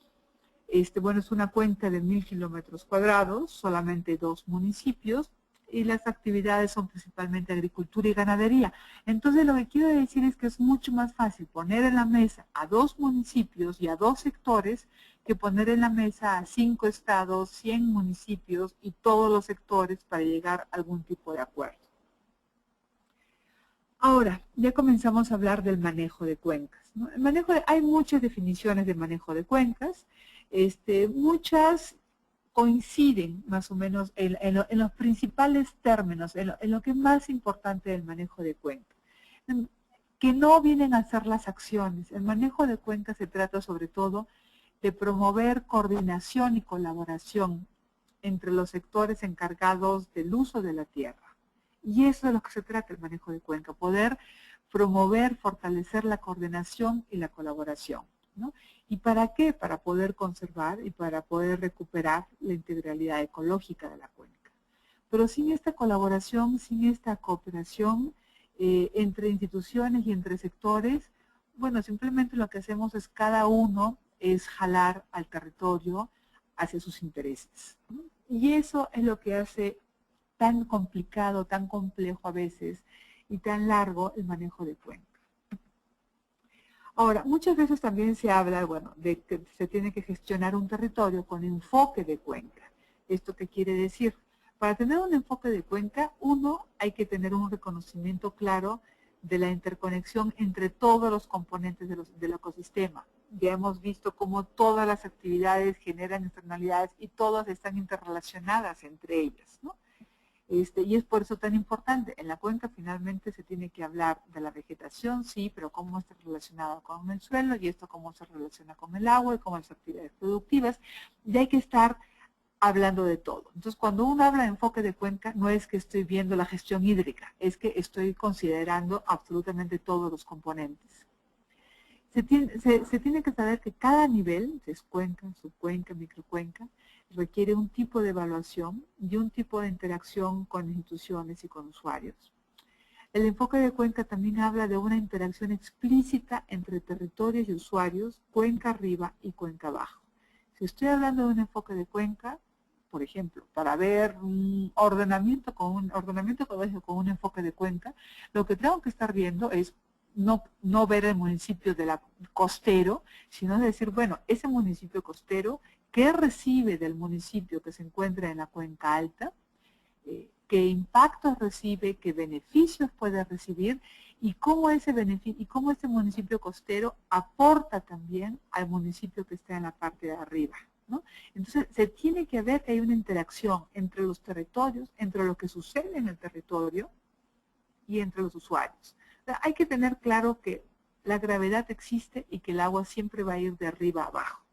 bueno, es una cuenca de 1000 kilómetros cuadrados, solamente 2 municipios, y las actividades son principalmente agricultura y ganadería. Entonces lo que quiero decir es que es mucho más fácil poner en la mesa a 2 municipios y a 2 sectores que poner en la mesa a 5 estados, 100 municipios y todos los sectores para llegar a algún tipo de acuerdo. Ahora, ya comenzamos a hablar del manejo de cuencas, ¿no? Hay muchas definiciones de manejo de cuencas, muchas coinciden más o menos en los principales términos, en lo que es más importante del manejo de cuencas, que no vienen a ser las acciones. El manejo de cuencas se trata sobre todo de promover coordinación y colaboración entre los sectores encargados del uso de la tierra. Y eso es de lo que se trata el manejo de cuenca, poder promover, fortalecer la coordinación y la colaboración, ¿no? ¿Y para qué? Para poder conservar y para poder recuperar la integralidad ecológica de la cuenca. Pero sin esta colaboración, sin esta cooperación entre instituciones y entre sectores, bueno, simplemente lo que hacemos es cada uno es jalar al territorio hacia sus intereses, ¿no? Y eso es lo que hace tan complicado, tan complejo a veces y tan largo el manejo de cuenca. Ahora, muchas veces también se habla, bueno, de que se tiene que gestionar un territorio con enfoque de cuenca. ¿Esto qué quiere decir? Para tener un enfoque de cuenca, uno, hay que tener un reconocimiento claro de la interconexión entre todos los componentes del ecosistema. Ya hemos visto cómo todas las actividades generan externalidades y todas están interrelacionadas entre ellas, ¿no? Y es por eso tan importante. En la cuenca finalmente se tiene que hablar de la vegetación, sí, pero cómo está relacionado con el suelo y esto cómo se relaciona con el agua y con las actividades productivas. Y hay que estar hablando de todo. Entonces, cuando uno habla de enfoque de cuenca, no es que estoy viendo la gestión hídrica, es que estoy considerando absolutamente todos los componentes. Se tiene que saber que cada nivel, es cuenca, subcuenca, microcuenca, requiere un tipo de evaluación y un tipo de interacción con instituciones y con usuarios. El enfoque de cuenca también habla de una interacción explícita entre territorios y usuarios, cuenca arriba y cuenca abajo. Si estoy hablando de un enfoque de cuenca, por ejemplo, para ver un ordenamiento ecológico con un enfoque de cuenca, lo que tengo que estar viendo es no ver el municipio costero, sino decir, bueno, ese municipio costero, ¿qué recibe del municipio que se encuentra en la cuenca alta? ¿Qué impactos recibe? ¿Qué beneficios puede recibir? Y cómo ese municipio costero aporta también al municipio que está en la parte de arriba, ¿no? Entonces, se tiene que ver que hay una interacción entre los territorios, entre lo que sucede en el territorio y entre los usuarios. Hay que tener claro que la gravedad existe y que el agua siempre va a ir de arriba a abajo.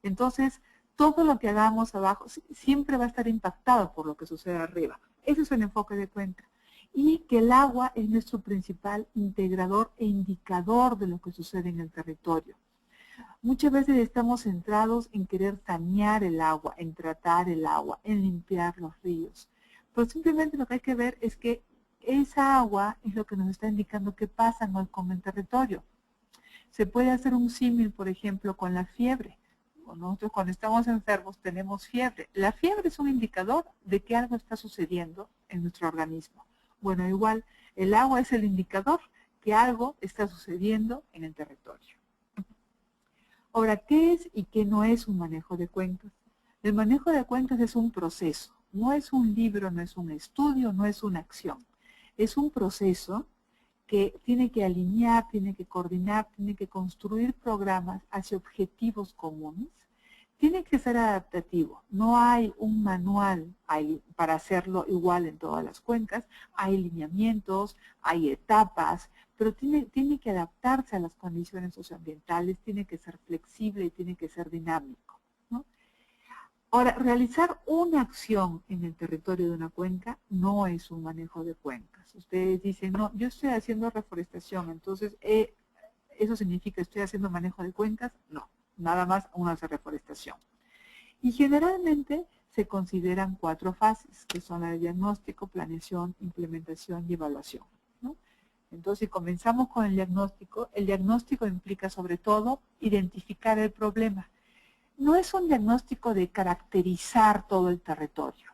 Entonces, todo lo que hagamos abajo siempre va a estar impactado por lo que sucede arriba. Ese es el enfoque de cuenca. Y que el agua es nuestro principal integrador e indicador de lo que sucede en el territorio. Muchas veces estamos centrados en querer sanear el agua, en tratar el agua, en limpiar los ríos. Pero simplemente lo que hay que ver es que esa agua es lo que nos está indicando qué pasa con el territorio. Se puede hacer un símil, por ejemplo, con la fiebre. Nosotros cuando estamos enfermos tenemos fiebre. La fiebre es un indicador de que algo está sucediendo en nuestro organismo. Bueno, igual, el agua es el indicador que algo está sucediendo en el territorio. Ahora, ¿qué es y qué no es un manejo de cuencas? El manejo de cuencas es un proceso. No es un libro, no es un estudio, no es una acción. Es un proceso que tiene que alinear, tiene que coordinar, tiene que construir programas hacia objetivos comunes, tiene que ser adaptativo. No hay un manual para hacerlo igual en todas las cuencas. Hay lineamientos, hay etapas, pero tiene que adaptarse a las condiciones socioambientales, tiene que ser flexible y tiene que ser dinámico, ¿no? Ahora, realizar una acción en el territorio de una cuenca no es un manejo de cuencas. Ustedes dicen, no, yo estoy haciendo reforestación, entonces ¿eso significa que estoy haciendo manejo de cuencas? No, nada más uno hace reforestación. Y generalmente se consideran 4 fases, que son la de diagnóstico, planeación, implementación y evaluación, ¿no? Entonces, si comenzamos con el diagnóstico implica sobre todo identificar el problema. No es un diagnóstico de caracterizar todo el territorio.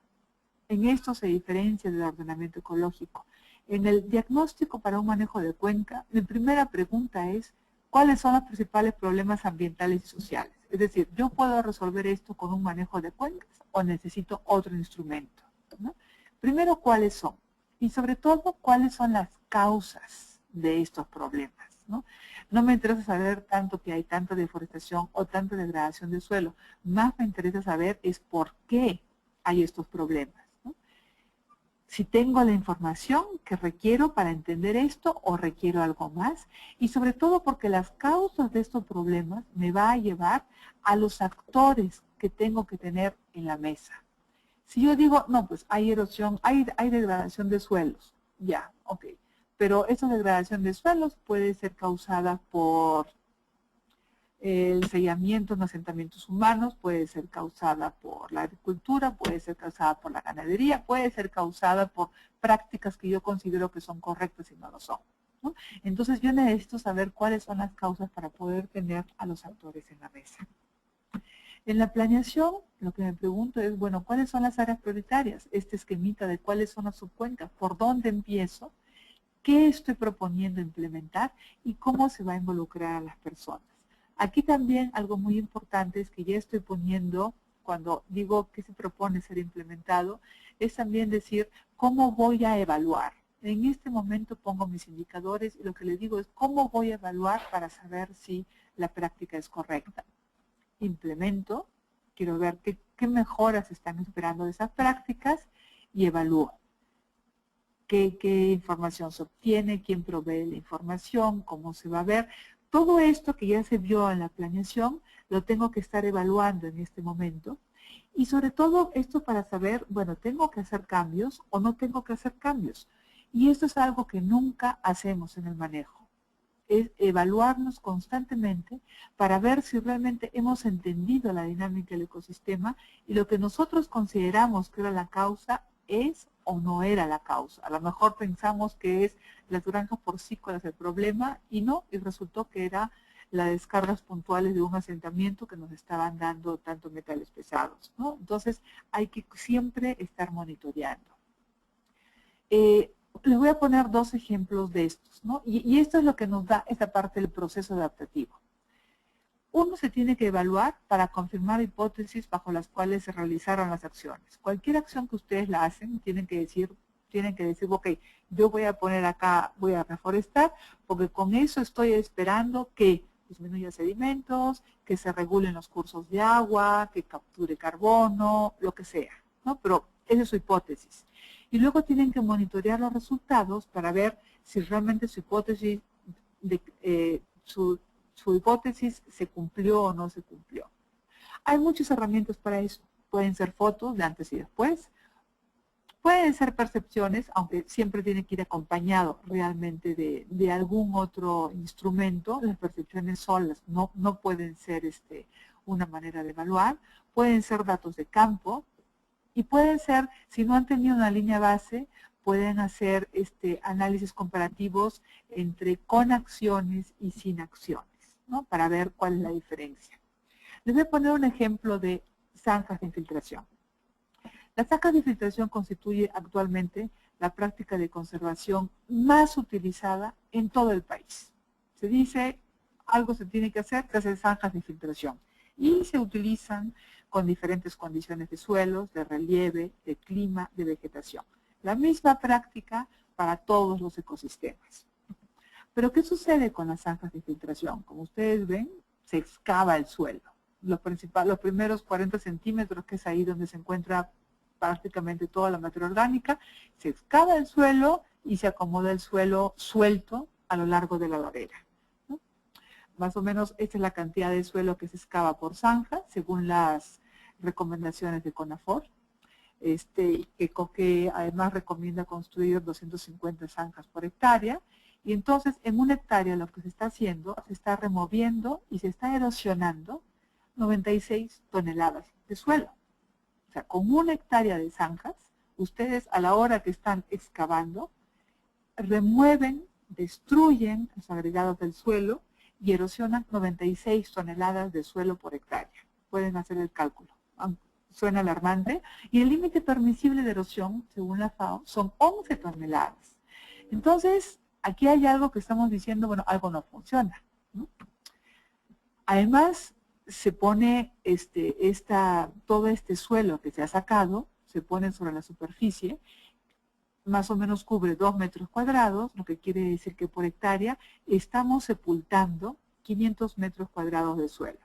En esto se diferencia del ordenamiento ecológico. En el diagnóstico para un manejo de cuenca, mi primera pregunta es, ¿cuáles son los principales problemas ambientales y sociales? Es decir, ¿yo puedo resolver esto con un manejo de cuencas o necesito otro instrumento, ¿no? Primero, ¿cuáles son? Y sobre todo, ¿cuáles son las causas de estos problemas, ¿no? No me interesa saber tanto que hay tanta deforestación o tanta degradación del suelo. Más me interesa saber es por qué hay estos problemas, ¿no? Si tengo la información que requiero para entender esto o requiero algo más. Y sobre todo porque las causas de estos problemas me va a llevar a los actores que tengo que tener en la mesa. Si yo digo, no, pues hay erosión, hay degradación de suelos, ya, ok. Pero esa degradación de suelos puede ser causada por el sellamiento en asentamientos humanos, puede ser causada por la agricultura, puede ser causada por la ganadería, puede ser causada por prácticas que yo considero que son correctas y no lo son, ¿no? Entonces yo necesito saber cuáles son las causas para poder tener a los actores en la mesa. En la planeación, lo que me pregunto es, bueno, ¿cuáles son las áreas prioritarias? Este esquemita de cuáles son las subcuencas, por dónde empiezo, qué estoy proponiendo implementar y cómo se va a involucrar a las personas. Aquí también algo muy importante es que ya estoy poniendo, cuando digo que se propone ser implementado, es también decir cómo voy a evaluar. En este momento pongo mis indicadores y lo que les digo es cómo voy a evaluar para saber si la práctica es correcta. Implemento, quiero ver qué mejoras están esperando de esas prácticas y evalúo. ¿Qué información se obtiene? ¿Quién provee la información? ¿Cómo se va a ver? Todo esto que ya se vio en la planeación, lo tengo que estar evaluando en este momento. Y sobre todo esto para saber, bueno, ¿tengo que hacer cambios o no tengo que hacer cambios? Y esto es algo que nunca hacemos en el manejo. Es evaluarnos constantemente para ver si realmente hemos entendido la dinámica del ecosistema y lo que nosotros consideramos que era la causa es o no era la causa. A lo mejor pensamos que es las granjas porcícolas el problema y no, y resultó que era las descargas puntuales de un asentamiento que nos estaban dando tantos metales pesados, ¿no? Entonces hay que siempre estar monitoreando. Les voy a poner 2 ejemplos de estos, ¿no? Y esto es lo que nos da esta parte del proceso adaptativo. Uno se tiene que evaluar para confirmar hipótesis bajo las cuales se realizaron las acciones. Cualquier acción que ustedes la hacen, tienen que decir, ok, yo voy a poner acá, voy a reforestar, porque con eso estoy esperando que disminuya sedimentos, que se regulen los cursos de agua, que capture carbono, lo que sea, ¿no? Pero esa es su hipótesis. Y luego tienen que monitorear los resultados para ver si realmente su hipótesis, su hipótesis se cumplió o no se cumplió. Hay muchas herramientas para eso. Pueden ser fotos de antes y después. Pueden ser percepciones, aunque siempre tiene que ir acompañado realmente de algún otro instrumento. Las percepciones solas no pueden ser una manera de evaluar. Pueden ser datos de campo. Y pueden ser, si no han tenido una línea base, pueden hacer análisis comparativos con acciones y sin acciones, ¿no? Para ver cuál es la diferencia. Les voy a poner un ejemplo de zanjas de infiltración. La zanja de infiltración constituye actualmente la práctica de conservación más utilizada en todo el país. Se dice, algo se tiene que hacer, se hacen zanjas de infiltración. Y se utilizan con diferentes condiciones de suelos, de relieve, de clima, de vegetación. La misma práctica para todos los ecosistemas. Pero ¿qué sucede con las zanjas de infiltración? Como ustedes ven, se excava el suelo. los primeros 40 centímetros, que es ahí donde se encuentra prácticamente toda la materia orgánica, se excava el suelo y se acomoda el suelo suelto a lo largo de la ladera, ¿no? Más o menos esta es la cantidad de suelo que se excava por zanja, según las recomendaciones de CONAFOR, que además recomienda construir 250 zanjas por hectárea. Y entonces, en una hectárea lo que se está haciendo, se está removiendo y se está erosionando 96 toneladas de suelo. O sea, con una hectárea de zanjas, ustedes a la hora que están excavando, remueven, destruyen los agregados del suelo y erosionan 96 toneladas de suelo por hectárea. Pueden hacer el cálculo. Suena alarmante. Y el límite permisible de erosión, según la FAO, son 11 toneladas. Entonces, aquí hay algo que estamos diciendo, bueno, algo no funciona, ¿no? Además, se pone todo este suelo que se ha sacado, se pone sobre la superficie, más o menos cubre 2 metros cuadrados, lo que quiere decir que por hectárea estamos sepultando 500 metros cuadrados de suelo.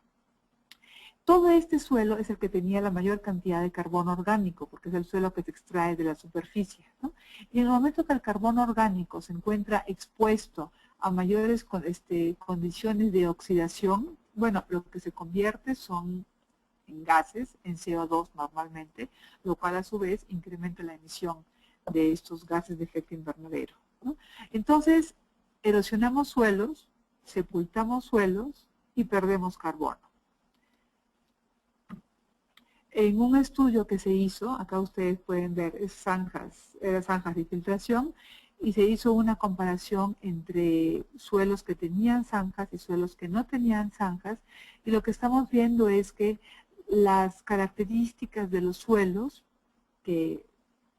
Todo este suelo es el que tenía la mayor cantidad de carbono orgánico, porque es el suelo que se extrae de la superficie, ¿no? Y en el momento que el carbono orgánico se encuentra expuesto a mayores condiciones de oxidación, bueno, lo que se convierte son en gases, en CO2 normalmente, lo cual a su vez incrementa la emisión de estos gases de efecto invernadero, ¿no? Entonces, erosionamos suelos, sepultamos suelos y perdemos carbono. En un estudio que se hizo, acá ustedes pueden ver zanjas de filtración, y se hizo una comparación entre suelos que tenían zanjas y suelos que no tenían zanjas, y lo que estamos viendo es que las características de los suelos que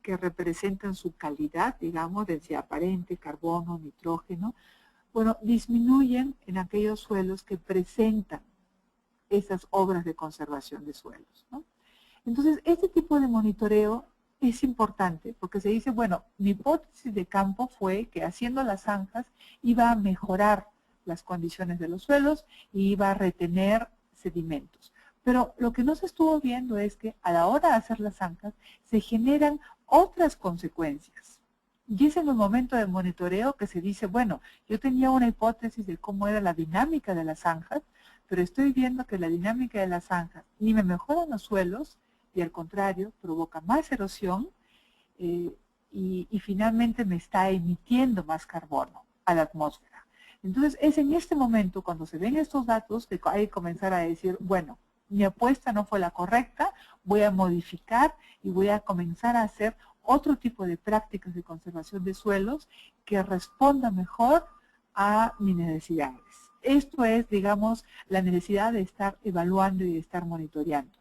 representan su calidad, digamos, densidad aparente, carbono, nitrógeno, bueno, disminuyen en aquellos suelos que presentan esas obras de conservación de suelos, ¿no? Entonces, este tipo de monitoreo es importante porque se dice, bueno, mi hipótesis de campo fue que haciendo las zanjas iba a mejorar las condiciones de los suelos y iba a retener sedimentos. Pero lo que no se estuvo viendo es que a la hora de hacer las zanjas se generan otras consecuencias. Y es en el momento de monitoreo que se dice, bueno, yo tenía una hipótesis de cómo era la dinámica de las zanjas, pero estoy viendo que la dinámica de las zanjas ni me mejoran los suelos, y al contrario, provoca más erosión y finalmente me está emitiendo más carbono a la atmósfera. Entonces, es en este momento, cuando se ven estos datos, que hay que comenzar a decir, bueno, mi apuesta no fue la correcta, voy a modificar y voy a comenzar a hacer otro tipo de prácticas de conservación de suelos que respondan mejor a mis necesidades. Esto es, digamos, la necesidad de estar evaluando y de estar monitoreando.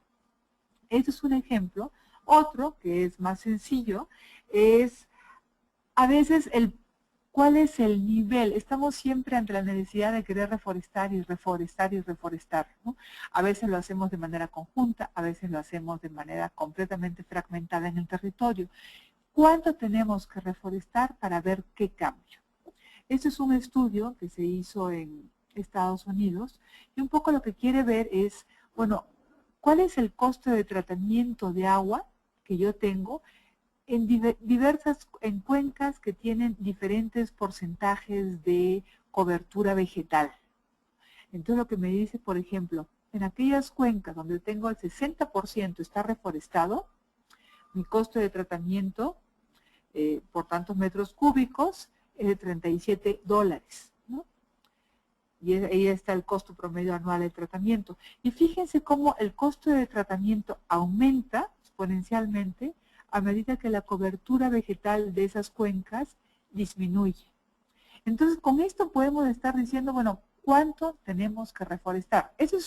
Este es un ejemplo. Otro, que es más sencillo, es a veces cuál es el nivel. Estamos siempre ante la necesidad de querer reforestar y reforestar y reforestar, ¿no? A veces lo hacemos de manera conjunta, a veces lo hacemos de manera completamente fragmentada en el territorio. ¿Cuánto tenemos que reforestar para ver qué cambio? Este es un estudio que se hizo en Estados Unidos y un poco lo que quiere ver es, bueno, ¿cuál es el costo de tratamiento de agua que yo tengo en en cuencas que tienen diferentes porcentajes de cobertura vegetal? Entonces lo que me dice, por ejemplo, en aquellas cuencas donde tengo el 60% está reforestado, mi costo de tratamiento por tantos metros cúbicos es de $37. Y ahí está el costo promedio anual del tratamiento. Y fíjense cómo el costo de tratamiento aumenta exponencialmente a medida que la cobertura vegetal de esas cuencas disminuye. Entonces, con esto podemos estar diciendo, bueno, ¿cuánto tenemos que reforestar? Eso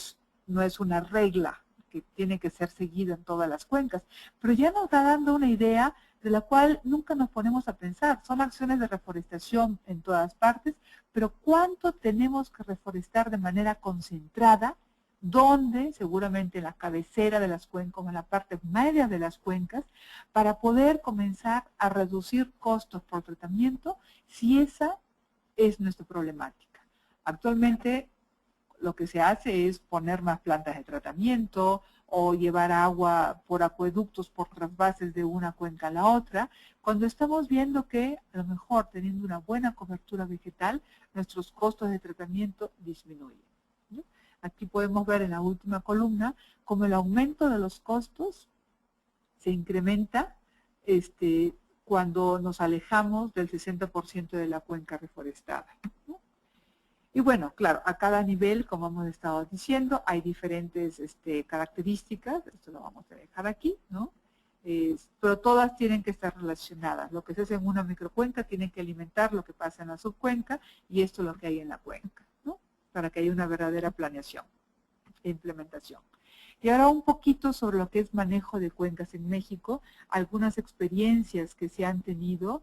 no es una regla que tiene que ser seguida en todas las cuencas, pero ya nos está dando una idea de la cual nunca nos ponemos a pensar. Son acciones de reforestación en todas partes, pero ¿cuánto tenemos que reforestar de manera concentrada? ¿Dónde? Seguramente en la cabecera de las cuencas, en la parte media de las cuencas, para poder comenzar a reducir costos por tratamiento, si esa es nuestra problemática. Actualmente, lo que se hace es poner más plantas de tratamiento o llevar agua por acueductos, por trasvases de una cuenca a la otra, cuando estamos viendo que a lo mejor teniendo una buena cobertura vegetal, nuestros costos de tratamiento disminuyen, ¿no? Aquí podemos ver en la última columna cómo el aumento de los costos se incrementa cuando nos alejamos del 60% de la cuenca reforestada, ¿no? Y bueno, claro, a cada nivel, como hemos estado diciendo, hay diferentes características, esto lo vamos a dejar aquí, ¿no? Pero todas tienen que estar relacionadas. Lo que se hace en una microcuenca tiene que alimentar lo que pasa en la subcuenca y esto es lo que hay en la cuenca, ¿no? Para que haya una verdadera planeación e implementación. Y ahora un poquito sobre lo que es manejo de cuencas en México, algunas experiencias que se han tenido,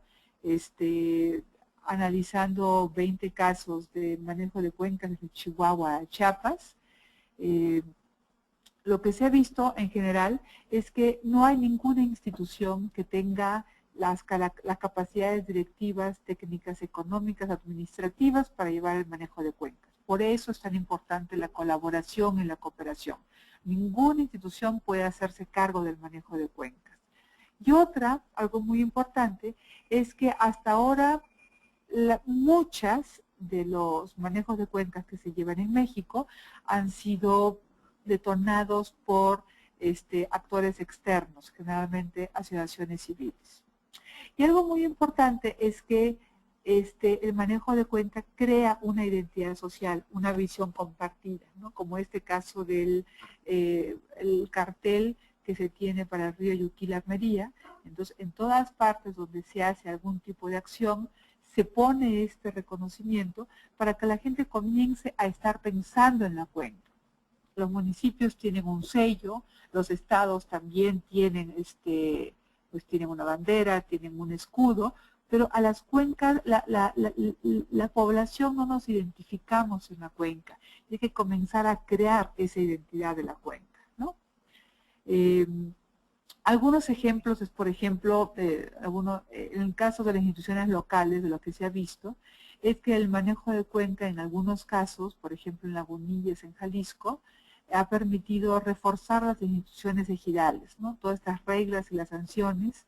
analizando 20 casos de manejo de cuencas de Chihuahua a Chiapas. Lo que se ha visto en general es que no hay ninguna institución que tenga las capacidades directivas, técnicas económicas, administrativas para llevar el manejo de cuencas. Por eso es tan importante la colaboración y la cooperación. Ninguna institución puede hacerse cargo del manejo de cuencas. Y otra, algo muy importante, es que hasta ahora muchas de los manejos de cuencas que se llevan en México han sido detonados por actores externos, generalmente asociaciones civiles. Y algo muy importante es que el manejo de cuenca crea una identidad social, una visión compartida, ¿no? Como este caso del el cartel que se tiene para el río Yuquil-Armería. Entonces, en todas partes donde se hace algún tipo de acción, se pone este reconocimiento para que la gente comience a estar pensando en la cuenca. Los municipios tienen un sello, los estados también tienen, pues tienen una bandera, tienen un escudo, pero a las cuencas, la población no nos identificamos en la cuenca. Hay que comenzar a crear esa identidad de la cuenca, ¿no? Algunos ejemplos es, por ejemplo, en el caso de las instituciones locales, de lo que se ha visto, es que el manejo de cuenca en algunos casos, por ejemplo en Lagunillas, en Jalisco, ha permitido reforzar las instituciones ejidales, ¿no? Todas estas reglas y las sanciones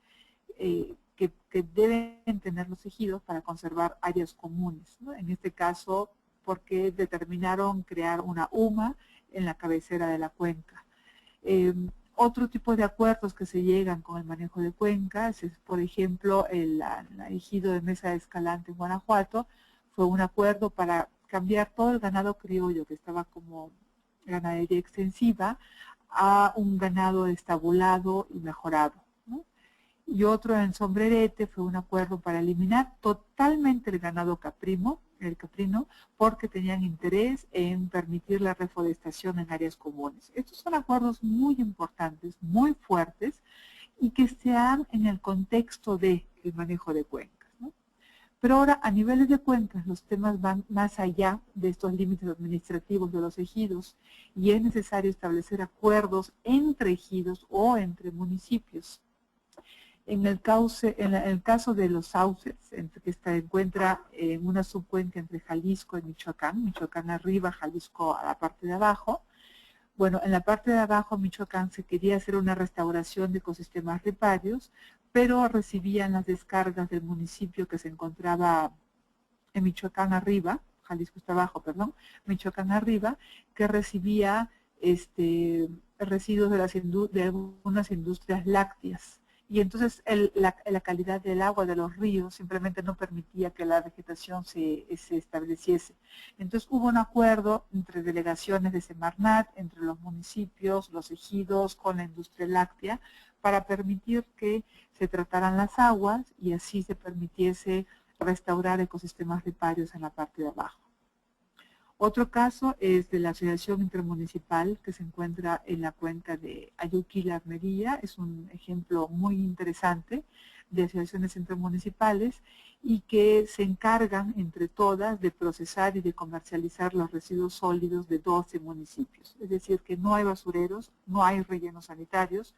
que deben tener los ejidos para conservar áreas comunes, ¿no? En este caso, porque determinaron crear una UMA en la cabecera de la cuenca. Otro tipo de acuerdos que se llegan con el manejo de cuencas es, por ejemplo, el ejido de Mesa de Escalante en Guanajuato, fue un acuerdo para cambiar todo el ganado criollo que estaba como ganadería extensiva a un ganado estabulado y mejorado, ¿no? Y otro en Sombrerete fue un acuerdo para eliminar totalmente el ganado caprino, porque tenían interés en permitir la reforestación en áreas comunes. Estos son acuerdos muy importantes, muy fuertes, y que se dan en el contexto del manejo de cuencas, ¿no? Pero ahora, a niveles de cuencas, los temas van más allá de estos límites administrativos de los ejidos, y es necesario establecer acuerdos entre ejidos o entre municipios. En el caso de los sauces, que se encuentra en una subcuenca entre Jalisco y Michoacán, Michoacán arriba, Jalisco a la parte de abajo. Bueno, en la parte de abajo, Michoacán, se quería hacer una restauración de ecosistemas riparios, pero recibían las descargas del municipio que se encontraba en Michoacán arriba, Jalisco está abajo, perdón, Michoacán arriba, que recibía residuos de algunas industrias lácteas. Y entonces la calidad del agua de los ríos simplemente no permitía que la vegetación se estableciese. Entonces hubo un acuerdo entre delegaciones de Semarnat, entre los municipios, los ejidos, con la industria láctea, para permitir que se trataran las aguas y así se permitiese restaurar ecosistemas riparios en la parte de abajo. Otro caso es de la Asociación Intermunicipal que se encuentra en la cuenca de Ayuquil-Armería. Es un ejemplo muy interesante de asociaciones intermunicipales y que se encargan entre todas de procesar y de comercializar los residuos sólidos de 12 municipios. Es decir, que no hay basureros, no hay rellenos sanitarios.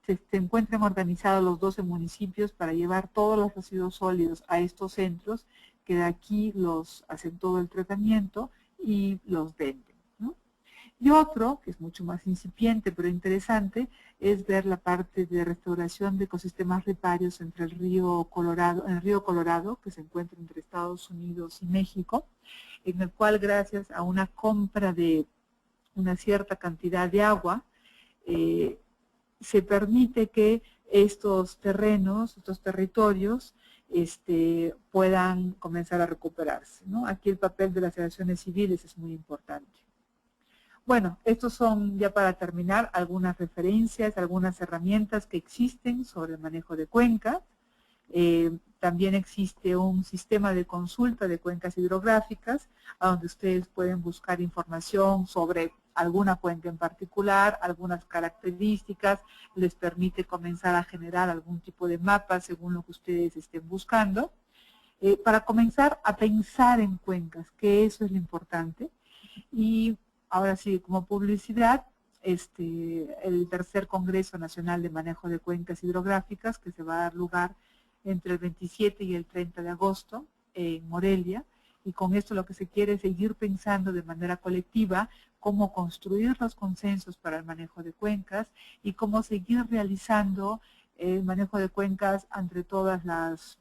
Se encuentran organizados los 12 municipios para llevar todos los residuos sólidos a estos centros, que de aquí los hacen todo el tratamiento y los venden. Y otro, que es mucho más incipiente pero interesante, es ver la parte de restauración de ecosistemas riparios entre el río Colorado, que se encuentra entre Estados Unidos y México, en el cual gracias a una compra de una cierta cantidad de agua, se permite que estos terrenos, estos territorios, puedan comenzar a recuperarse, ¿no? Aquí el papel de las asociaciones civiles es muy importante. Bueno, estos son, ya para terminar, algunas referencias, algunas herramientas que existen sobre el manejo de cuencas. También existe un sistema de consulta de cuencas hidrográficas, a donde ustedes pueden buscar información sobre alguna cuenca en particular, algunas características, les permite comenzar a generar algún tipo de mapa según lo que ustedes estén buscando, para comenzar a pensar en cuencas, que eso es lo importante. Y ahora sí, como publicidad, el tercer Congreso Nacional de Manejo de Cuencas Hidrográficas, que se va a dar lugar entre el 27 y el 30 de agosto en Morelia, y con esto lo que se quiere es seguir pensando de manera colectiva cómo construir los consensos para el manejo de cuencas y cómo seguir realizando el manejo de cuencas entre todas las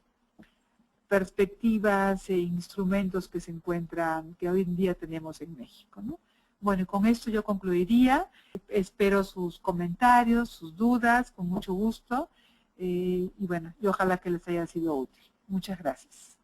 perspectivas e instrumentos que se encuentran, que hoy en día tenemos en México, ¿no? Bueno, y con esto yo concluiría. Espero sus comentarios, sus dudas, con mucho gusto. Y bueno, y ojalá que les haya sido útil. Muchas gracias.